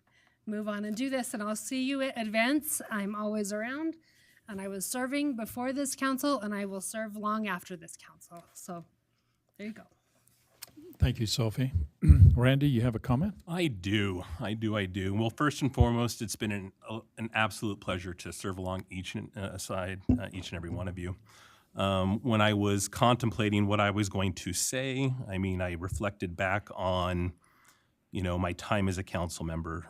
move on and do this, and I'll see you at events. I'm always around, and I was serving before this council, and I will serve long after this council. So there you go. Thank you, Sophie. Randy, you have a comment? I do. Well, first and foremost, it's been an absolute pleasure to serve along each and every one of you. When I was contemplating what I was going to say, I mean, I reflected back on, my time as a council member.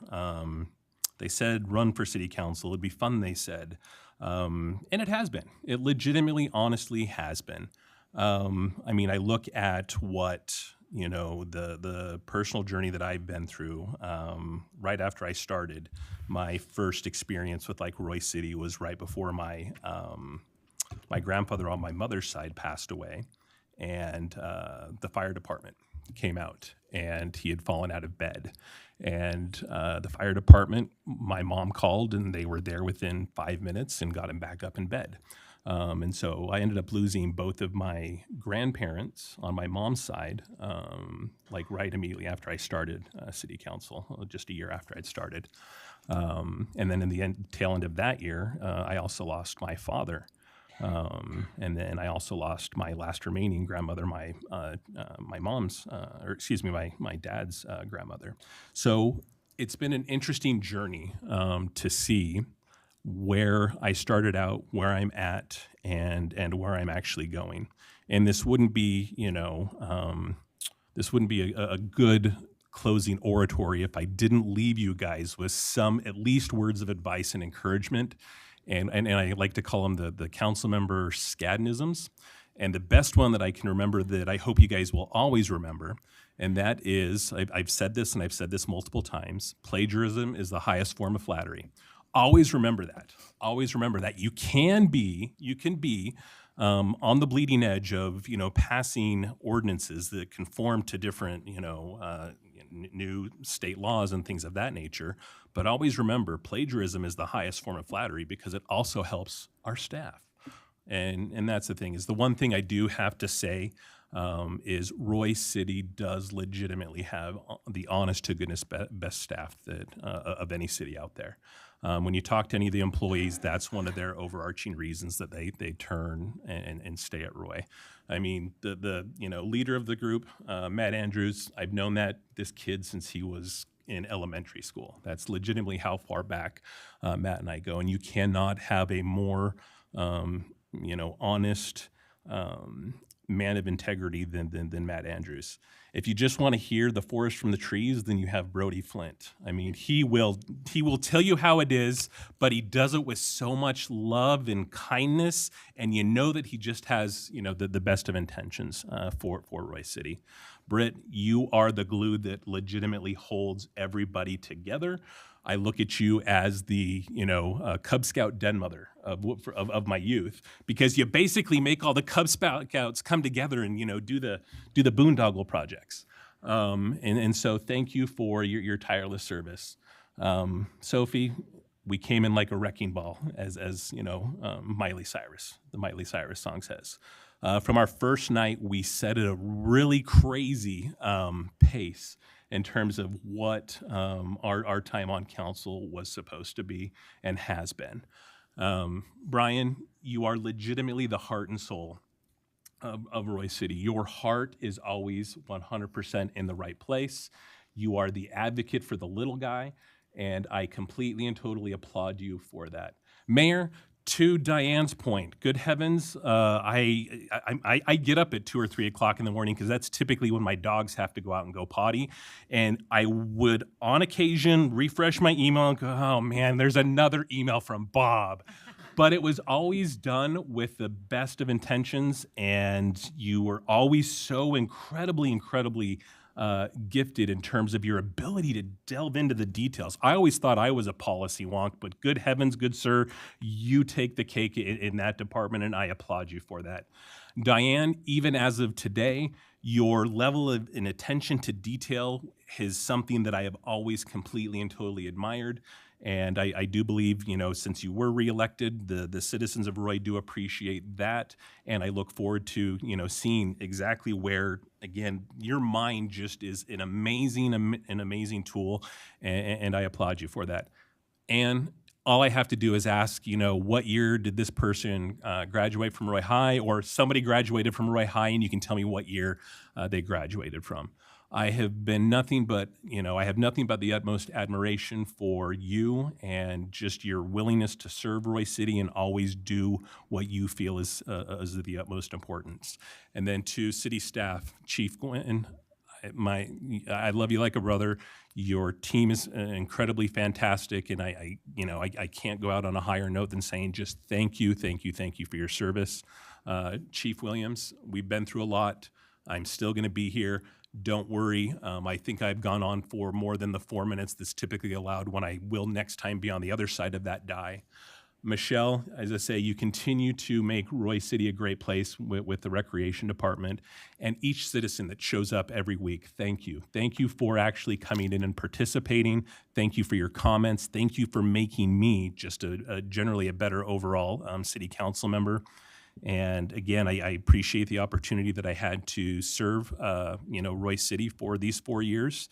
They said, run for city council. It'd be fun, they said. And it has been. It legitimately, honestly has been. I mean, I look at what, the personal journey that I've been through. Right after I started, my first experience with like Roy City was right before my grandfather on my mother's side passed away, and the fire department came out, and he had fallen out of bed. And the fire department, my mom called, and they were there within 5 minutes and got him back up in bed. And so I ended up losing both of my grandparents on my mom's side, like right immediately after I started city council, just a year after I'd started. And then in the tail end of that year, I also lost my father. And then I also lost my last remaining grandmother, my dad's grandmother. So it's been an interesting journey to see where I started out, where I'm at, and where I'm actually going. And this wouldn't be, a good closing oratory if I didn't leave you guys with some at least words of advice and encouragement. And I like to call them the council member scadnisms. And the best one that I can remember that I hope you guys will always remember, and that is, I've said this and I've said this multiple times, plagiarism is the highest form of flattery. Always remember that. Always remember that. You can be on the bleeding edge of, passing ordinances that conform to different, new state laws and things of that nature. But always remember, plagiarism is the highest form of flattery because it also helps our staff. And that's the thing, is the one thing I do have to say is Roy City does legitimately have the honest to goodness best staff that of any city out there. When you talk to any of the employees, that's one of their overarching reasons that they turn and stay at Roy. I mean, the leader of the group, Matt Andrews, I've known this kid since he was in elementary school. That's legitimately how far back Matt and I go. And you cannot have a more honest man of integrity than Matt Andrews. If you just want to hear the forest from the trees, then you have Brody Flint. I mean, he will tell you how it is, but he does it with so much love and kindness, and you know that he just has the best of intentions for Roy City. Britt, you are the glue that legitimately holds everybody together. I look at you as the Cub Scout den mother of my youth, because you basically make all the Cub Scouts come together and do the boondoggle projects. And so thank you for your tireless service, Sophie. We came in like a wrecking ball, as Miley Cyrus, the Miley Cyrus song says. From our first night, we set at a really crazy pace in terms of what our time on council was supposed to be and has been. Brian, you are legitimately the heart and soul of Roy City. Your heart is always 100% in the right place. You are the advocate for the little guy, and I completely and totally applaud you for that. Mayor, to Diane's point, good heavens, I get up at 2 or 3 o'clock in the morning because that's typically when my dogs have to go out and go potty. And I would, on occasion, refresh my email and go, oh man, there's another email from Bob. But it was always done with the best of intentions, and you were always so incredibly gifted in terms of your ability to delve into the details. I always thought I was a policy wonk, but good heavens, good sir, you take the cake in that department, and I applaud you for that. Diane, even as of today, your level of and attention to detail is something that I have always completely and totally admired. And I do believe, since you were reelected, the citizens of Roy do appreciate that. And I look forward to, seeing exactly where, again, your mind just is an amazing tool. And I applaud you for that. And all I have to do is ask, what year did this person graduate from Roy High, or somebody graduated from Roy High, and you can tell me what year they graduated from. I have been nothing but, I have nothing but the utmost admiration for you and just your willingness to serve Roy City and always do what you feel is of the utmost importance. And then to city staff, Chief Gwen, I love you like a brother. Your team is incredibly fantastic, and I can't go out on a higher note than saying just thank you for your service. Chief Williams, we've been through a lot. I'm still going to be here. Don't worry. I think I've gone on for more than the 4 minutes that's typically allowed when I will next time be on the other side of that die. Michelle, as I say, you continue to make Roy City a great place with the Recreation Department, and each citizen that shows up every week, thank you. Thank you for actually coming in and participating. Thank you for your comments. Thank you for making me just generally a better overall city council member. And again, I appreciate the opportunity that I had to serve, Roy City for these 4 years.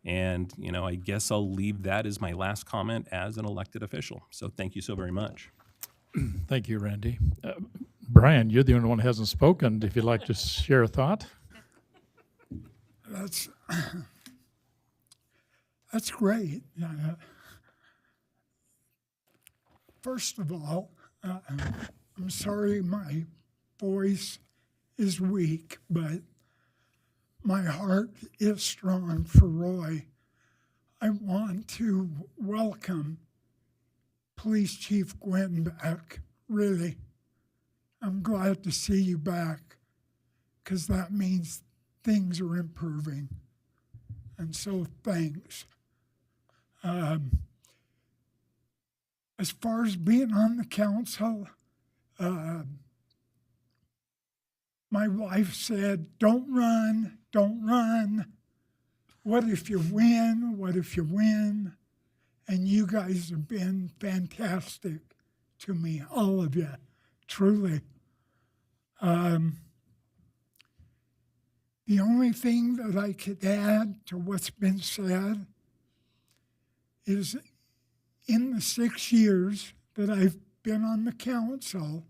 And, I guess I'll leave that as my last comment as an elected official. So thank you so very much. Thank you, Randy. Brian, you're the only one who hasn't spoken. If you'd like to share a thought. That's great. First of all, I'm sorry my voice is weak, but my heart is strong for Roy. I want to welcome Police Chief Gwen back, really. I'm glad to see you back, because that means things are improving. And so thanks. As far as being on the council, my wife said, don't run. What if you win? And you guys have been fantastic to me, all of you, truly. The only thing that I could add to what's been said is in the 6 years that I've been on the council,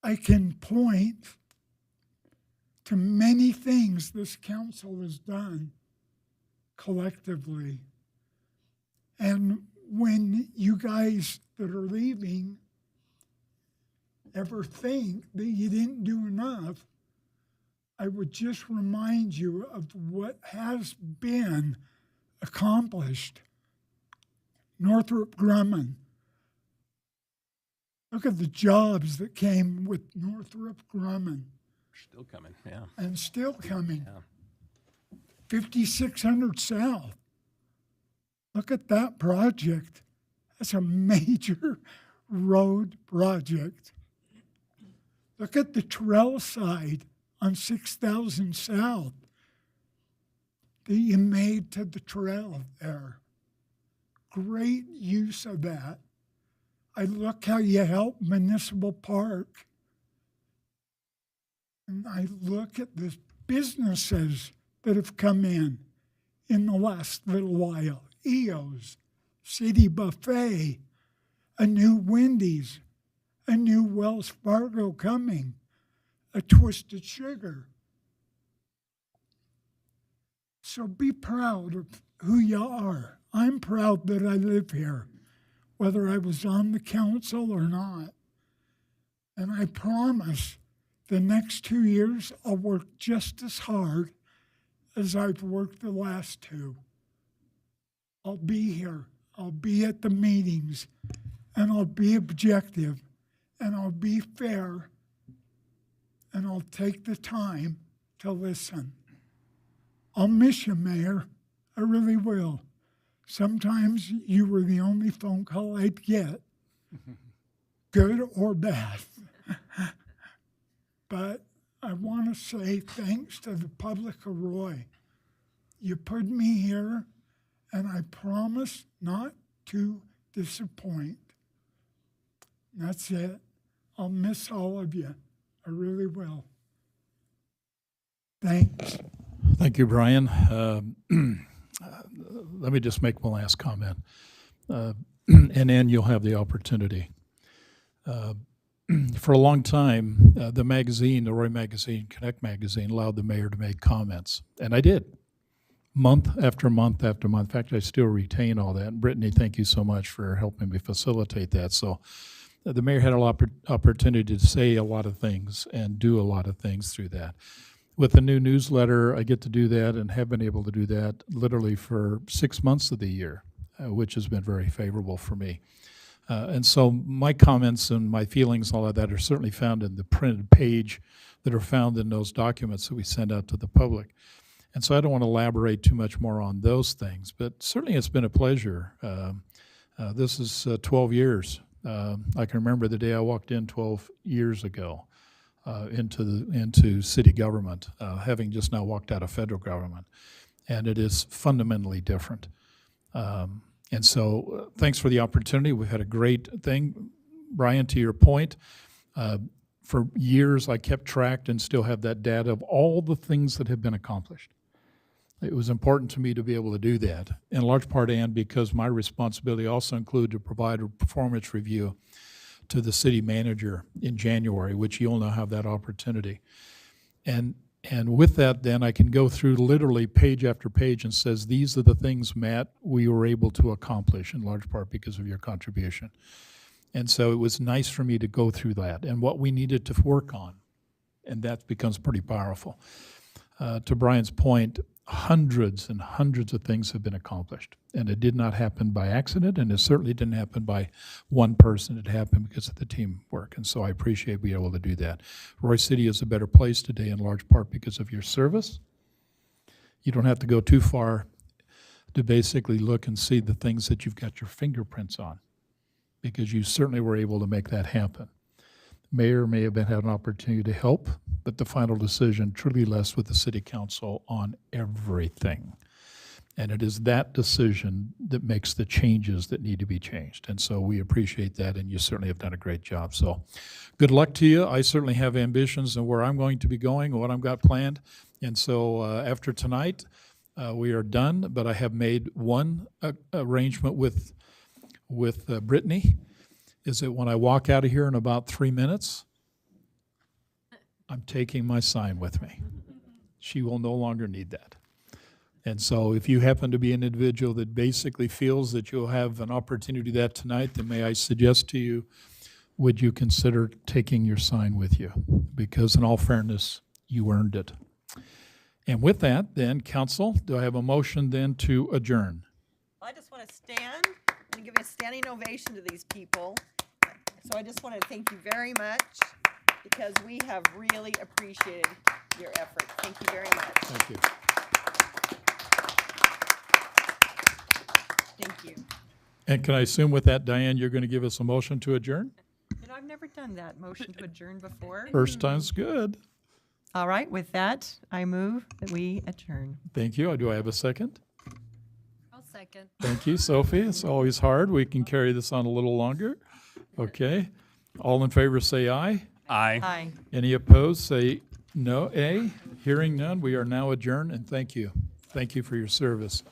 I can point to many things this council has done collectively. And when you guys that are leaving ever think that you didn't do enough, I would just remind you of what has been accomplished. Northrop Grumman. Look at the jobs that came with Northrop Grumman. Still coming, yeah. And still coming. Yeah. 5600 South. Look at that project. That's a major road project. Look at the trail side on 6000 South that you made to the trail there. Great use of that. I look how you help Municipal Park. And I look at the businesses that have come in the last little while. EOS, City Buffet, a new Wendy's, a new Wells Fargo coming, a Twisted Sugar. So be proud of who you are. I'm proud that I live here, whether I was on the council or not. And I promise the next 2 years I'll work just as hard as I've worked the last 2. I'll be here. I'll be at the meetings, and I'll be objective, and I'll be fair, and I'll take the time to listen. I'll miss you, Mayor. I really will. Sometimes you were the only phone call I'd get, good or bad. But I want to say thanks to the public of Roy. You put me here, and I promise not to disappoint. That's it. I'll miss all of you. I really will. Thanks. Thank you, Brian. Let me just make one last comment, and then you'll have the opportunity. For a long time, the magazine, the Roy Magazine, Connect Magazine, allowed the mayor to make comments, and I did, month after month after month. In fact, I still retain all that. And Brittany, thank you so much for helping me facilitate that. So the mayor had an opportunity to say a lot of things and do a lot of things through that. With the new newsletter, I get to do that and have been able to do that literally for 6 months of the year, which has been very favorable for me. And so my comments and my feelings, all of that, are certainly found in the printed page that are found in those documents that we send out to the public. And so I don't want to elaborate too much more on those things, but certainly it's been a pleasure. This is 12 years. I can remember the day I walked in 12 years ago into city government, having just now walked out of federal government, and it is fundamentally different. And so thanks for the opportunity. We've had a great thing. Brian, to your point, for years I kept track and still have that data of all the things that have been accomplished. It was important to me to be able to do that, in large part, and because my responsibility also included to provide a performance review to the city manager in January, which you'll now have that opportunity. And with that, then I can go through literally page after page and says, these are the things, Matt, we were able to accomplish in large part because of your contribution. And so it was nice for me to go through that and what we needed to work on. And that becomes pretty powerful. To Brian's point, hundreds and hundreds of things have been accomplished. And it did not happen by accident, and it certainly didn't happen by one person. It happened because of the teamwork. And so I appreciate being able to do that. Roy City is a better place today in large part because of your service. You don't have to go too far to basically look and see the things that you've got your fingerprints on, because you certainly were able to make that happen. Mayor may have had an opportunity to help, but the final decision truly rests with the city council on everything. And it is that decision that makes the changes that need to be changed. And so we appreciate that, and you certainly have done a great job. So good luck to you. I certainly have ambitions and where I'm going to be going and what I've got planned. And so after tonight, we are done, but I have made one arrangement with Brittany, is that when I walk out of here in about 3 minutes, I'm taking my sign with me. She will no longer need that. And so if you happen to be an individual that basically feels that you'll have an opportunity to do that tonight, then may I suggest to you, would you consider taking your sign with you? Because in all fairness, you earned it. And with that, then, council, do I have a motion then to adjourn? I just want to stand and give a standing ovation to these people. So I just want to thank you very much, because we have really appreciated your effort. Thank you very much. Thank you. Thank you. And can I assume with that, Diane, you're going to give us a motion to adjourn? You know, I've never done that motion to adjourn before. First time's good. All right, with that, I move that we adjourn. Thank you. Do I have a second? I'll second. Thank you, Sophie. It's always hard. We can carry this on a little longer. Okay. All in favor say aye. Aye. Aye. Any opposed say no. Hearing none, we are now adjourned, and thank you. Thank you for your service.